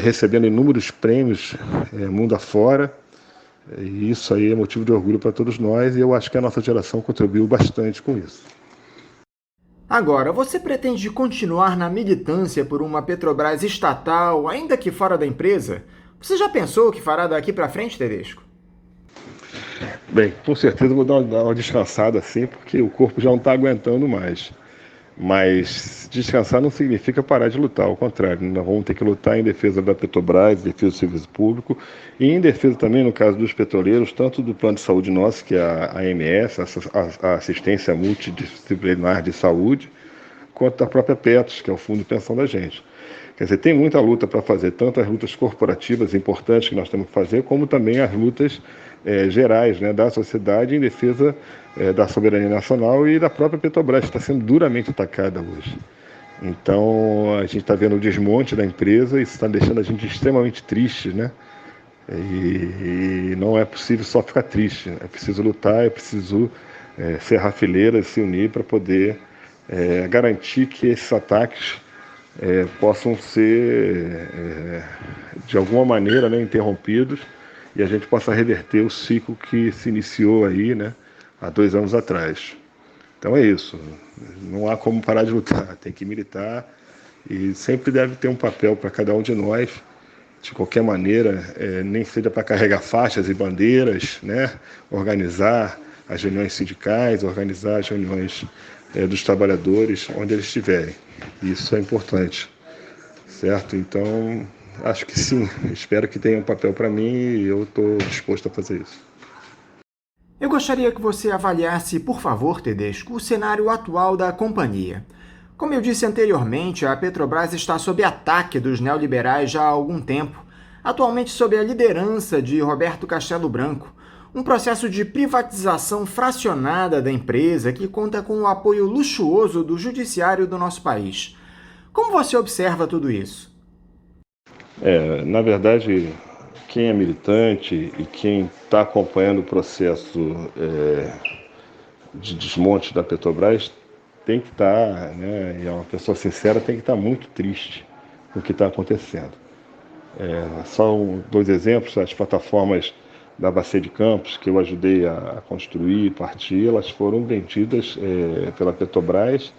recebendo inúmeros prêmios mundo afora, e isso aí é motivo de orgulho para todos nós, e eu acho que a nossa geração contribuiu bastante com isso. Agora, você pretende continuar na militância por uma Petrobras estatal, ainda que fora da empresa? Você já pensou o que fará daqui para frente, Tedesco? Bem, com certeza vou dar uma descansada assim, porque o corpo já não está aguentando mais. Mas descansar não significa parar de lutar, ao contrário, nós vamos ter que lutar em defesa da Petrobras, em defesa do serviço público e em defesa também, no caso dos petroleiros, tanto do plano de saúde nosso, que é a AMS, a Assistência Multidisciplinar de Saúde, quanto da própria Petros, que é o fundo de pensão da gente. Quer dizer, tem muita luta para fazer, tanto as lutas corporativas importantes que nós temos que fazer, como também as lutas gerais, né, da sociedade em defesa da soberania nacional e da própria Petrobras, que está sendo duramente atacada hoje. Então, a gente está vendo o desmonte da empresa e isso está deixando a gente extremamente triste, né? E não é possível só ficar triste, é preciso lutar, é preciso serrar fileiras, se unir para poder garantir que esses ataques possam ser, de alguma maneira, né, interrompidos e a gente possa reverter o ciclo que se iniciou aí, né, há 2 anos atrás. Então é isso, não há como parar de lutar, tem que militar e sempre deve ter um papel para cada um de nós, de qualquer maneira, nem seja para carregar faixas e bandeiras, né, organizar as reuniões sindicais, organizar as reuniões dos trabalhadores onde eles estiverem. Isso é importante, certo? Então, acho que sim, espero que tenha um papel para mim e eu estou disposto a fazer isso. Eu gostaria que você avaliasse, por favor, Tedesco, o cenário atual da companhia. Como eu disse anteriormente, a Petrobras está sob ataque dos neoliberais já há algum tempo, atualmente sob a liderança de Roberto Castello Branco, um processo de privatização fracionada da empresa que conta com o apoio luxuoso do judiciário do nosso país. Como você observa tudo isso? Na verdade, quem é militante e quem está acompanhando o processo de desmonte da Petrobras tem que estar, né, e é uma pessoa sincera, tem que estar muito triste com o que está acontecendo. Só 2 exemplos, as plataformas da Bacia de Campos, que eu ajudei a construir, partir, elas foram vendidas pela Petrobras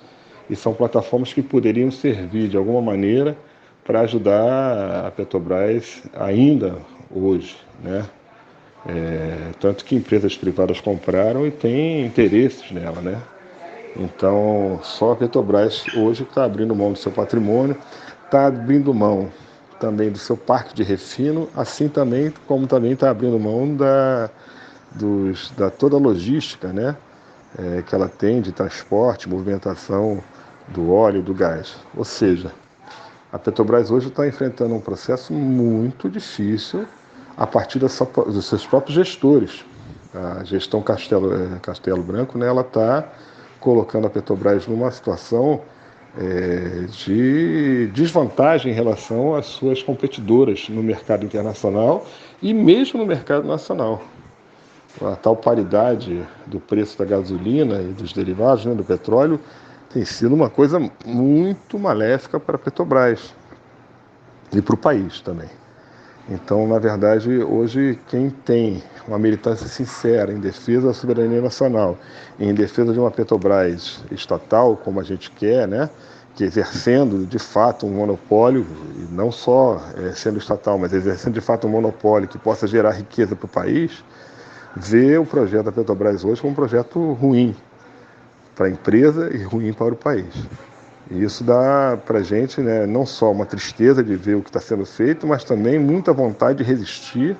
e são plataformas que poderiam servir de alguma maneira para ajudar a Petrobras ainda hoje, né? Tanto que empresas privadas compraram e têm interesses nela, né? Então, só a Petrobras hoje está abrindo mão do seu patrimônio, está abrindo mão também do seu parque de refino, assim também como também está abrindo mão da toda a logística, né? Que ela tem de transporte, movimentação do óleo e do gás. Ou seja, a Petrobras hoje está enfrentando um processo muito difícil a partir dos seus próprios gestores. A gestão Castelo Branco, né, ela está colocando a Petrobras numa situação de desvantagem em relação às suas competidoras no mercado internacional e mesmo no mercado nacional. A tal paridade do preço da gasolina e dos derivados, né, do petróleo, tem sido uma coisa muito maléfica para a Petrobras e para o país também. Então, na verdade, hoje quem tem uma militância sincera em defesa da soberania nacional, em defesa de uma Petrobras estatal, como a gente quer, né, que exercendo de fato um monopólio, e não só sendo estatal, mas exercendo de fato um monopólio que possa gerar riqueza para o país, vê o projeto da Petrobras hoje como um projeto ruim para a empresa e ruim para o país. E isso dá para a gente, né, não só uma tristeza de ver o que está sendo feito, mas também muita vontade de resistir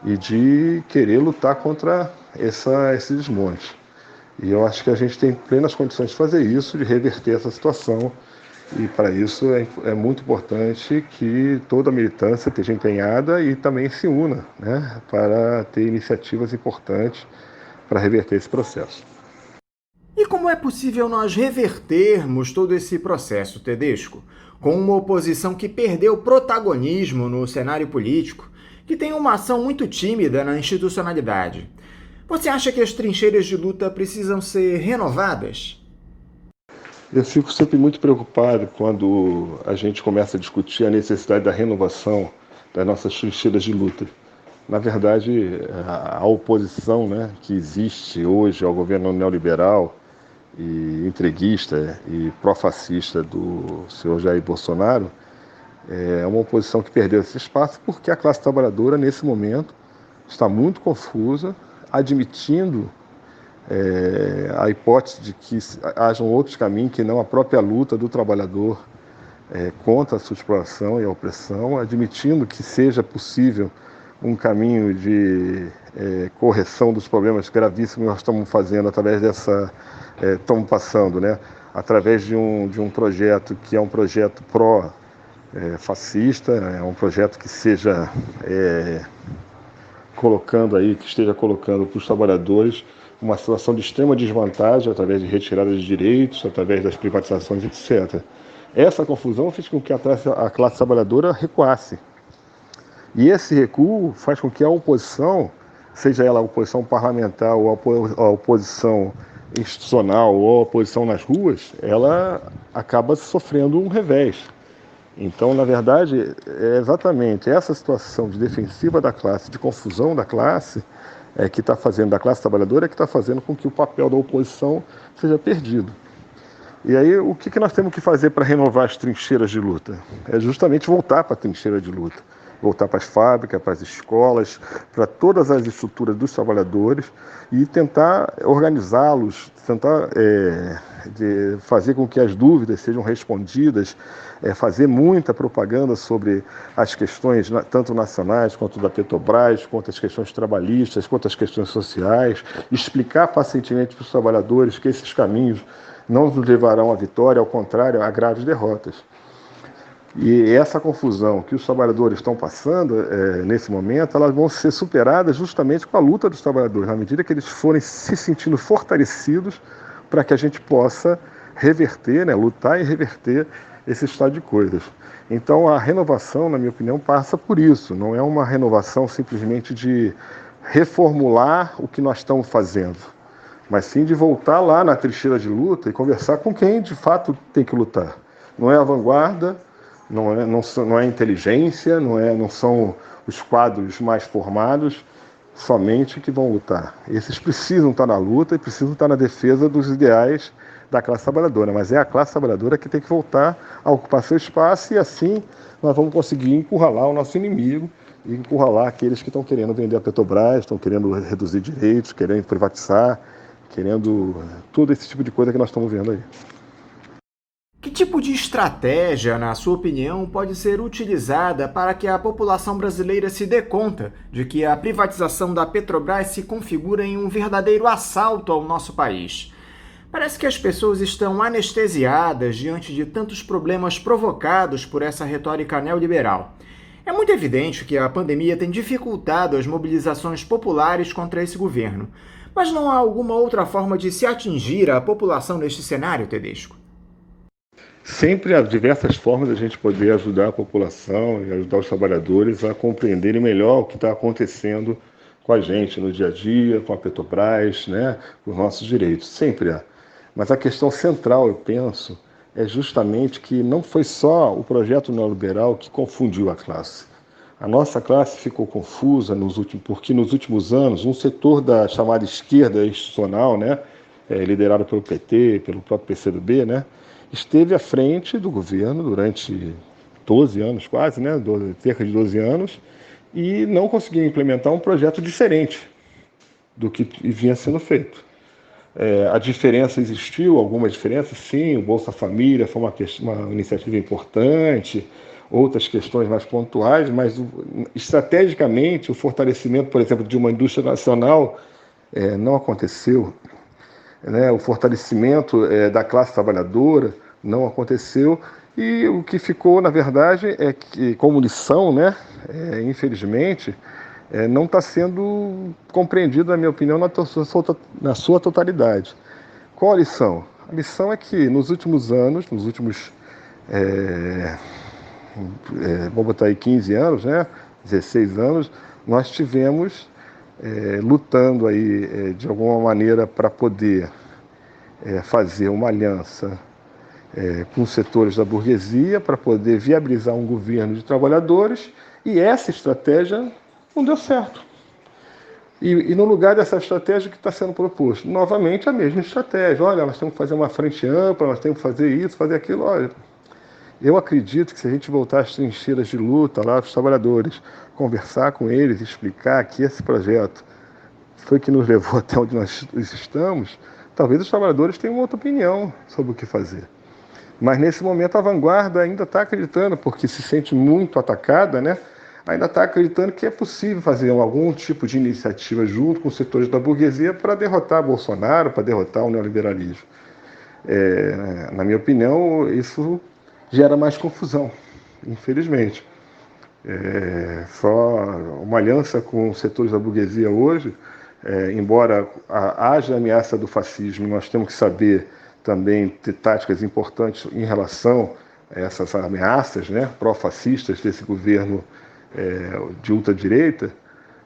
e de querer lutar contra esse desmonte. E eu acho que a gente tem plenas condições de fazer isso, de reverter essa situação. E para isso é muito importante que toda a militância esteja empenhada e também se una, né, para ter iniciativas importantes para reverter esse processo. E como é possível nós revertermos todo esse processo, Tedesco, com uma oposição que perdeu protagonismo no cenário político, que tem uma ação muito tímida na institucionalidade? Você acha que as trincheiras de luta precisam ser renovadas? Eu fico sempre muito preocupado quando a gente começa a discutir a necessidade da renovação das nossas trincheiras de luta. Na verdade, a oposição, né, que existe hoje ao governo neoliberal e entreguista e pró-fascista do senhor Jair Bolsonaro é uma oposição que perdeu esse espaço porque a classe trabalhadora, nesse momento, está muito confusa, admitindo a hipótese de que hajam outros caminhos que não a própria luta do trabalhador contra a sua exploração e a opressão, admitindo que seja possível um caminho de correção dos problemas gravíssimos que nós estamos fazendo através estamos passando, né? Através de um projeto que é um projeto pró-fascista, é um projeto que seja que esteja colocando para os trabalhadores uma situação de extrema desvantagem através de retirada de direitos, através das privatizações, etc. Essa confusão fez com que a classe trabalhadora recuasse. E esse recuo faz com que a oposição, seja ela a oposição parlamentar ou a oposição institucional ou a oposição nas ruas, ela acaba sofrendo um revés. Então, na verdade, é exatamente essa situação de defensiva da classe, de confusão da classe, que está fazendo, da classe trabalhadora, que está fazendo com que o papel da oposição seja perdido. E aí, o que nós temos que fazer para renovar as trincheiras de luta? É justamente voltar para a trincheira de luta. Voltar para as fábricas, para as escolas, para todas as estruturas dos trabalhadores e tentar organizá-los, tentar fazer com que as dúvidas sejam respondidas, fazer muita propaganda sobre as questões tanto nacionais quanto da Petrobras, quanto as questões trabalhistas, quanto as questões sociais, explicar pacientemente para os trabalhadores que esses caminhos não nos levarão à vitória, ao contrário, a graves derrotas. E essa confusão que os trabalhadores estão passando nesse momento, elas vão ser superadas justamente com a luta dos trabalhadores, na medida que eles forem se sentindo fortalecidos para que a gente possa reverter, né, lutar e reverter esse estado de coisas. Então a renovação, na minha opinião, passa por isso. Não é uma renovação simplesmente de reformular o que nós estamos fazendo, mas sim de voltar lá na trincheira de luta e conversar com quem de fato tem que lutar. Não é a vanguarda, não é inteligência, não são os quadros mais formados, somente que vão lutar. Esses precisam estar na luta e precisam estar na defesa dos ideais da classe trabalhadora, mas é a classe trabalhadora que tem que voltar a ocupar seu espaço e assim nós vamos conseguir encurralar o nosso inimigo e encurralar aqueles que estão querendo vender a Petrobras, estão querendo reduzir direitos, querendo privatizar, querendo todo esse tipo de coisa que nós estamos vendo aí. Que tipo de estratégia, na sua opinião, pode ser utilizada para que a população brasileira se dê conta de que a privatização da Petrobras se configura em um verdadeiro assalto ao nosso país? Parece que as pessoas estão anestesiadas diante de tantos problemas provocados por essa retórica neoliberal. É muito evidente que a pandemia tem dificultado as mobilizações populares contra esse governo. Mas não há alguma outra forma de se atingir a população neste cenário, Tedesco? Sempre há diversas formas de a gente poder ajudar a população e ajudar os trabalhadores a compreenderem melhor o que está acontecendo com a gente no dia a dia, com a Petrobras, né, com os nossos direitos. Sempre há. Mas a questão central, eu penso, é justamente que não foi só o projeto neoliberal que confundiu a classe. A nossa classe ficou confusa porque nos últimos anos um setor da chamada esquerda institucional, né, liderado pelo PT, pelo próprio PCdoB, né, esteve à frente do governo durante 12 anos quase, né, cerca de 12 anos, e não conseguiu implementar um projeto diferente do que vinha sendo feito. A diferença existiu, algumas diferenças, sim, o Bolsa Família foi uma iniciativa importante, outras questões mais pontuais, mas estrategicamente o fortalecimento, por exemplo, de uma indústria nacional não aconteceu. Né, o fortalecimento da classe trabalhadora não aconteceu e o que ficou, na verdade, é que, como lição, né, infelizmente, não está sendo compreendido, na minha opinião, na sua totalidade. Qual a lição? A lição é que nos últimos anos, vamos botar aí 15 anos, né, 16 anos, nós tivemos lutando aí de alguma maneira para poder fazer uma aliança com os setores da burguesia para poder viabilizar um governo de trabalhadores e essa estratégia não deu certo. E no lugar dessa estratégia que está sendo proposto, novamente a mesma estratégia. Olha, nós temos que fazer uma frente ampla, nós temos que fazer isso, fazer aquilo. Olha, eu acredito que se a gente voltar às trincheiras de luta lá dos trabalhadores, conversar com eles, explicar que esse projeto foi que nos levou até onde nós estamos, talvez os trabalhadores tenham outra opinião sobre o que fazer. Mas nesse momento a vanguarda ainda está acreditando, porque se sente muito atacada, né? Ainda está acreditando que é possível fazer algum tipo de iniciativa junto com os setores da burguesia para derrotar Bolsonaro, para derrotar o neoliberalismo. Na minha opinião, isso gera mais confusão, infelizmente. Só uma aliança com os setores da burguesia hoje, embora haja ameaça do fascismo, nós temos que saber também ter táticas importantes em relação a essas ameaças, né, pró-fascistas desse governo de ultradireita,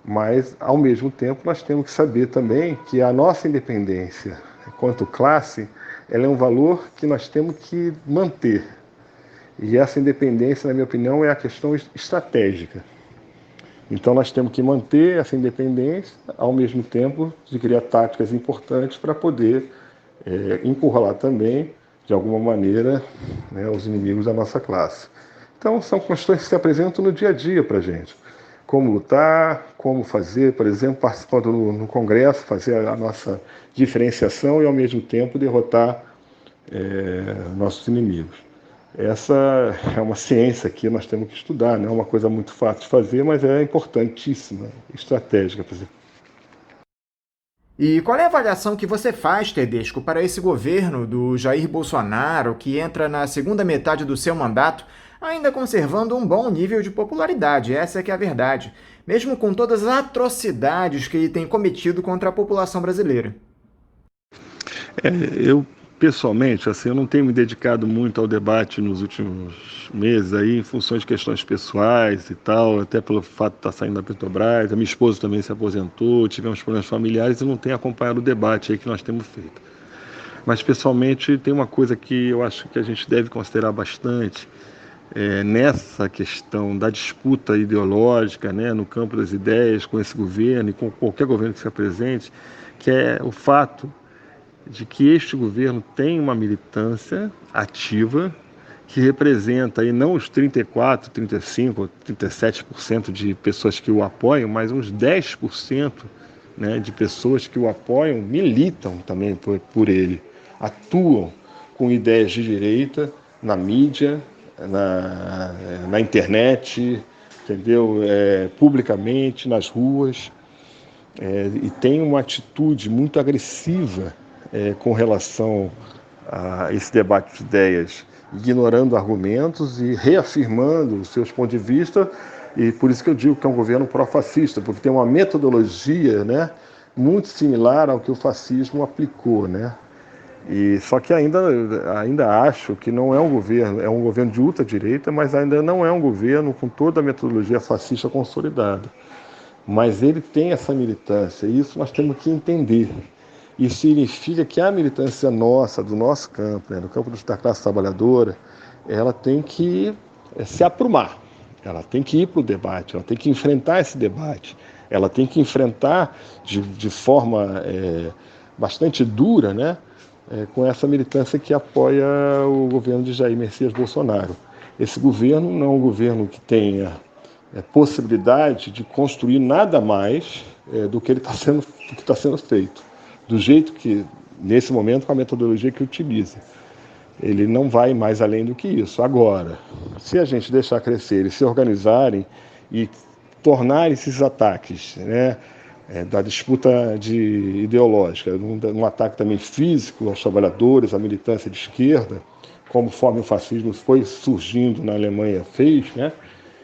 mas, ao mesmo tempo, nós temos que saber também que a nossa independência, enquanto classe, ela é um valor que nós temos que manter. E essa independência, na minha opinião, é a questão estratégica. Então, nós temos que manter essa independência, ao mesmo tempo, de criar táticas importantes para poder encurralar também, de alguma maneira, né, os inimigos da nossa classe. Então, são questões que se apresentam no dia a dia para a gente. Como lutar, como fazer, por exemplo, participando no Congresso, fazer a nossa diferenciação e, ao mesmo tempo, derrotar nossos inimigos. Essa é uma ciência que nós temos que estudar, não é uma coisa muito fácil de fazer, mas é importantíssima, estratégica. E qual é a avaliação que você faz, Tedesco, para esse governo do Jair Bolsonaro, que entra na segunda metade do seu mandato, ainda conservando um bom nível de popularidade, essa é que é a verdade, mesmo com todas as atrocidades que ele tem cometido contra a população brasileira? Eu, pessoalmente, eu não tenho me dedicado muito ao debate nos últimos meses, aí, em função de questões pessoais e tal, até pelo fato de estar saindo da Petrobras, a minha esposa também se aposentou, tivemos problemas familiares e não tenho acompanhado o debate aí que nós temos feito. Mas, pessoalmente, tem uma coisa que eu acho que a gente deve considerar bastante, nessa questão da disputa ideológica, né, no campo das ideias com esse governo e com qualquer governo que se apresente, que é o fato de que este governo tem uma militância ativa que representa aí não os 34, 35, 37% de pessoas que o apoiam, mas uns 10%, né, de pessoas que o apoiam militam também por ele, atuam com ideias de direita na mídia, na internet, entendeu? Publicamente, nas ruas, e tem uma atitude muito agressiva com relação a esse debate de ideias, ignorando argumentos e reafirmando os seus pontos de vista, e por isso que eu digo que é um governo pró-fascista, porque tem uma metodologia, né, muito similar ao que o fascismo aplicou, né? E só que ainda acho que não é um governo de ultradireita, mas ainda não é um governo com toda a metodologia fascista consolidada. Mas ele tem essa militância, e isso nós temos que entender. Isso significa que a militância nossa, do nosso campo, né, do campo da classe trabalhadora, ela tem que se aprumar, ela tem que ir para o debate, ela tem que enfrentar esse debate, ela tem que enfrentar de forma bastante dura, né, com essa militância que apoia o governo de Jair Messias Bolsonaro. Esse governo não é um governo que tenha possibilidade de construir nada mais do que está sendo feito, do jeito que, nesse momento, com a metodologia que utiliza. Ele não vai mais além do que isso. Agora, se a gente deixar crescer e se organizarem e tornar esses ataques, né, da disputa ideológica, um ataque também físico aos trabalhadores, à militância de esquerda, conforme o fascismo foi surgindo na Alemanha fez, né?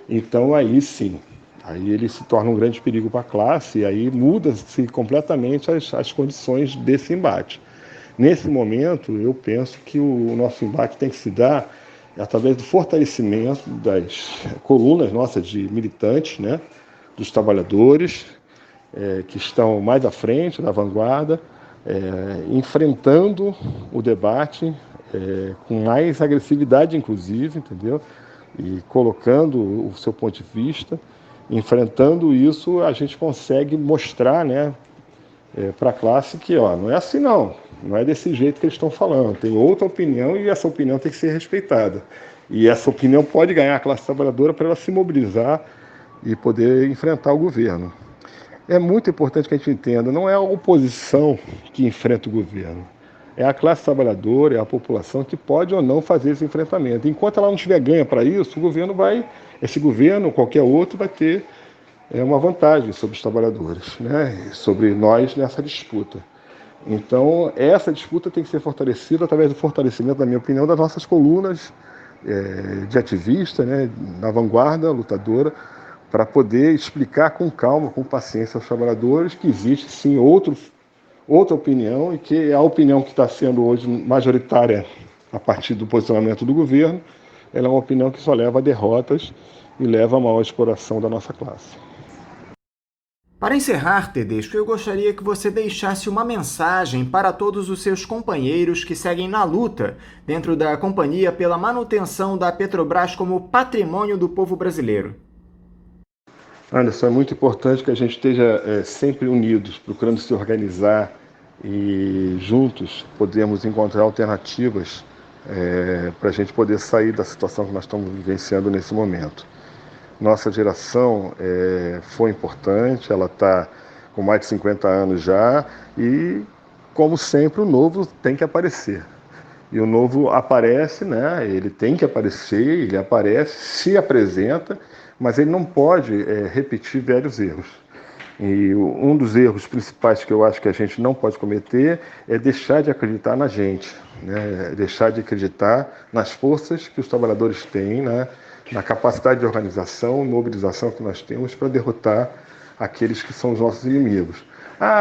Então aí sim, aí ele se torna um grande perigo para a classe, e aí muda-se completamente as condições desse embate. Nesse momento, eu penso que o nosso embate tem que se dar através do fortalecimento das colunas nossas de militantes, né, dos trabalhadores, que estão mais à frente, na vanguarda, enfrentando o debate com mais agressividade, inclusive, entendeu? E colocando o seu ponto de vista. Enfrentando isso, a gente consegue mostrar, né, para a classe que não é assim não é desse jeito que eles estão falando, tem outra opinião e essa opinião tem que ser respeitada. E essa opinião pode ganhar a classe trabalhadora para ela se mobilizar e poder enfrentar o governo. É muito importante que a gente entenda, não é a oposição que enfrenta o governo, é a classe trabalhadora, é a população que pode ou não fazer esse enfrentamento. Enquanto ela não tiver ganha para isso, esse governo, qualquer outro, vai ter uma vantagem sobre os trabalhadores, né? Sobre nós nessa disputa. Então, essa disputa tem que ser fortalecida através do fortalecimento, na minha opinião, das nossas colunas de ativista, né? Na vanguarda lutadora, para poder explicar com calma, com paciência aos trabalhadores que existe sim outra opinião, e que a opinião que está sendo hoje majoritária a partir do posicionamento do governo, ela é uma opinião que só leva a derrotas e leva a maior exploração da nossa classe. Para encerrar, Tedesco, eu gostaria que você deixasse uma mensagem para todos os seus companheiros que seguem na luta dentro da companhia pela manutenção da Petrobras como patrimônio do povo brasileiro. Anderson, é muito importante que a gente esteja sempre unidos, procurando se organizar e juntos podemos encontrar alternativas para a gente poder sair da situação que nós estamos vivenciando nesse momento. Nossa geração foi importante, ela está com mais de 50 anos já e, como sempre, o novo tem que aparecer. E o novo aparece, né? Ele tem que aparecer, ele aparece, se apresenta, mas ele não pode repetir velhos erros. E um dos erros principais que eu acho que a gente não pode cometer é deixar de acreditar na gente, né? Deixar de acreditar nas forças que os trabalhadores têm, né? Na capacidade de organização e mobilização que nós temos para derrotar aqueles que são os nossos inimigos.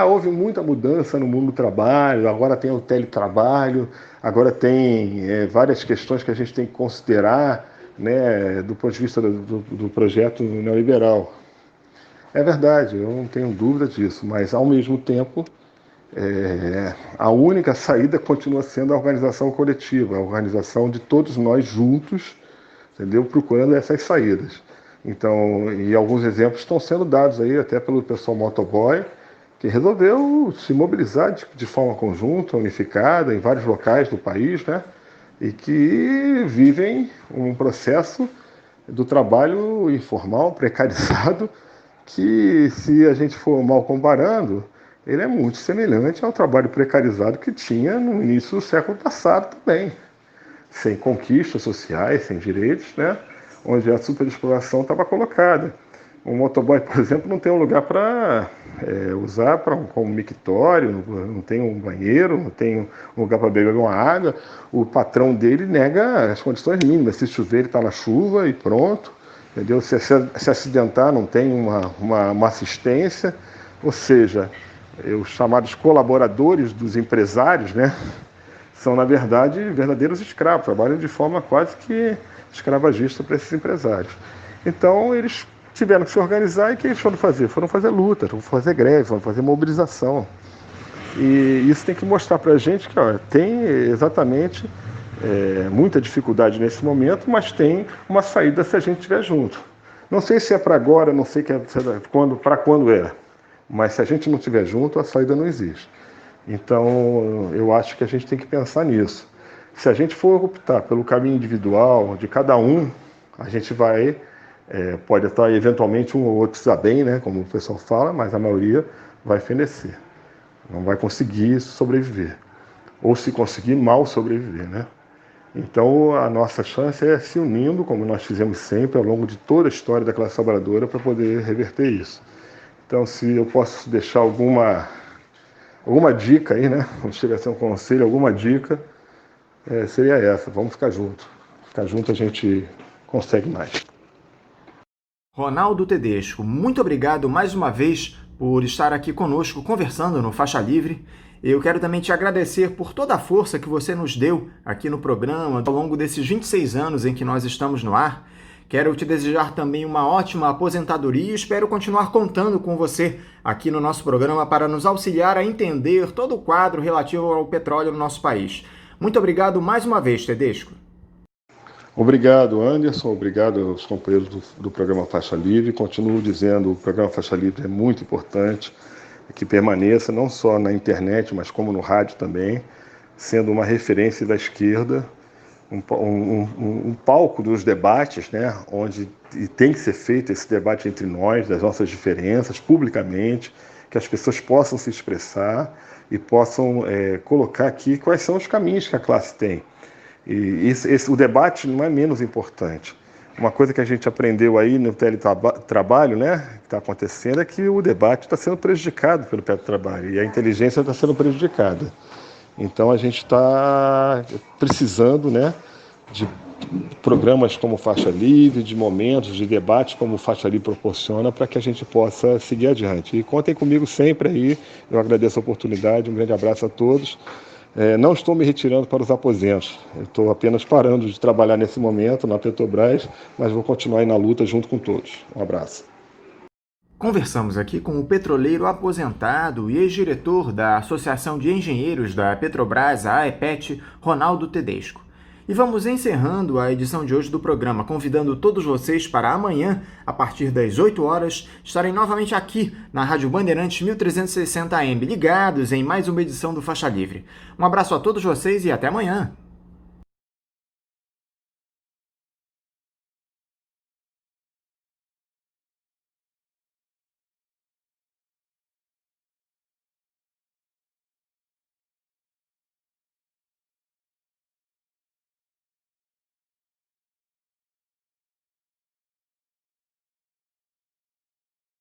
Houve muita mudança no mundo do trabalho, agora tem o teletrabalho, agora tem várias questões que a gente tem que considerar, né, do ponto de vista do projeto neoliberal. É verdade, eu não tenho dúvida disso, mas ao mesmo tempo a única saída continua sendo a organização coletiva, a organização de todos nós juntos entendeu? Procurando essas saídas. Então, e alguns exemplos estão sendo dados aí até pelo pessoal motoboy, que resolveu se mobilizar de forma conjunta, unificada, em vários locais do país, né? E que vivem um processo do trabalho informal, precarizado, que, se a gente for mal comparando, ele é muito semelhante ao trabalho precarizado que tinha no início do século passado também, sem conquistas sociais, sem direitos, né? Onde a superexploração estava colocada. Um motoboy, por exemplo, não tem um lugar para usar como mictório, não tem um banheiro, não tem um lugar para beber uma água. O patrão dele nega as condições mínimas. Se chover, ele está na chuva e pronto. Entendeu? Se acidentar, não tem uma assistência. Ou seja, os chamados colaboradores dos empresários, né, são, na verdade, verdadeiros escravos. Trabalham de forma quase que escravagista para esses empresários. Então, eles tiveram que se organizar e o que eles foram fazer? Foram fazer luta, foram fazer greve, foram fazer mobilização. E isso tem que mostrar para a gente que tem exatamente muita dificuldade nesse momento, mas tem uma saída se a gente estiver junto. Não sei se é para agora, não sei para quando é, mas se a gente não estiver junto, a saída não existe. Então, eu acho que a gente tem que pensar nisso. Se a gente for optar pelo caminho individual de cada um, a gente vai, pode estar eventualmente um ou outro se dar bem, né, como o pessoal fala, mas a maioria vai fenecer. Não vai conseguir sobreviver. Ou, se conseguir, mal sobreviver, né? Então, a nossa chance é se unindo, como nós fizemos sempre ao longo de toda a história da classe trabalhadora, para poder reverter isso. Então, se eu posso deixar alguma dica aí, né? Não chega a ser um conselho, alguma dica, seria essa: vamos ficar junto. Ficar junto a gente consegue mais. Ronaldo Tedesco, muito obrigado mais uma vez por estar aqui conosco conversando no Faixa Livre. Eu quero também te agradecer por toda a força que você nos deu aqui no programa ao longo desses 26 anos em que nós estamos no ar. Quero te desejar também uma ótima aposentadoria e espero continuar contando com você aqui no nosso programa para nos auxiliar a entender todo o quadro relativo ao petróleo no nosso país. Muito obrigado mais uma vez, Tedesco. Obrigado, Anderson. Obrigado aos companheiros do programa Faixa Livre. Continuo dizendo, o programa Faixa Livre é muito importante que permaneça não só na internet, mas como no rádio também, sendo uma referência da esquerda, um palco dos debates, né, onde tem que ser feito esse debate entre nós, das nossas diferenças, publicamente, que as pessoas possam se expressar e possam colocar aqui quais são os caminhos que a classe tem. E o debate não é menos importante. Uma coisa que a gente aprendeu aí no teletrabalho, né, que está acontecendo, é que o debate está sendo prejudicado pelo teletrabalho e a inteligência está sendo prejudicada. Então a gente está precisando, né, de programas como Faixa Livre, de momentos de debate como Faixa Livre proporciona, para que a gente possa seguir adiante. E contem comigo sempre aí, eu agradeço a oportunidade, um grande abraço a todos. Não estou me retirando para os aposentos, eu estou apenas parando de trabalhar nesse momento na Petrobras, mas vou continuar aí na luta junto com todos. Um abraço. Conversamos aqui com o petroleiro aposentado e ex-diretor da Associação de Engenheiros da Petrobras, a AEPET, Ronaldo Tedesco. E vamos encerrando a edição de hoje do programa, convidando todos vocês para amanhã, a partir das 8 horas, estarem novamente aqui na Rádio Bandeirantes 1360 AM, ligados em mais uma edição do Faixa Livre. Um abraço a todos vocês e até amanhã!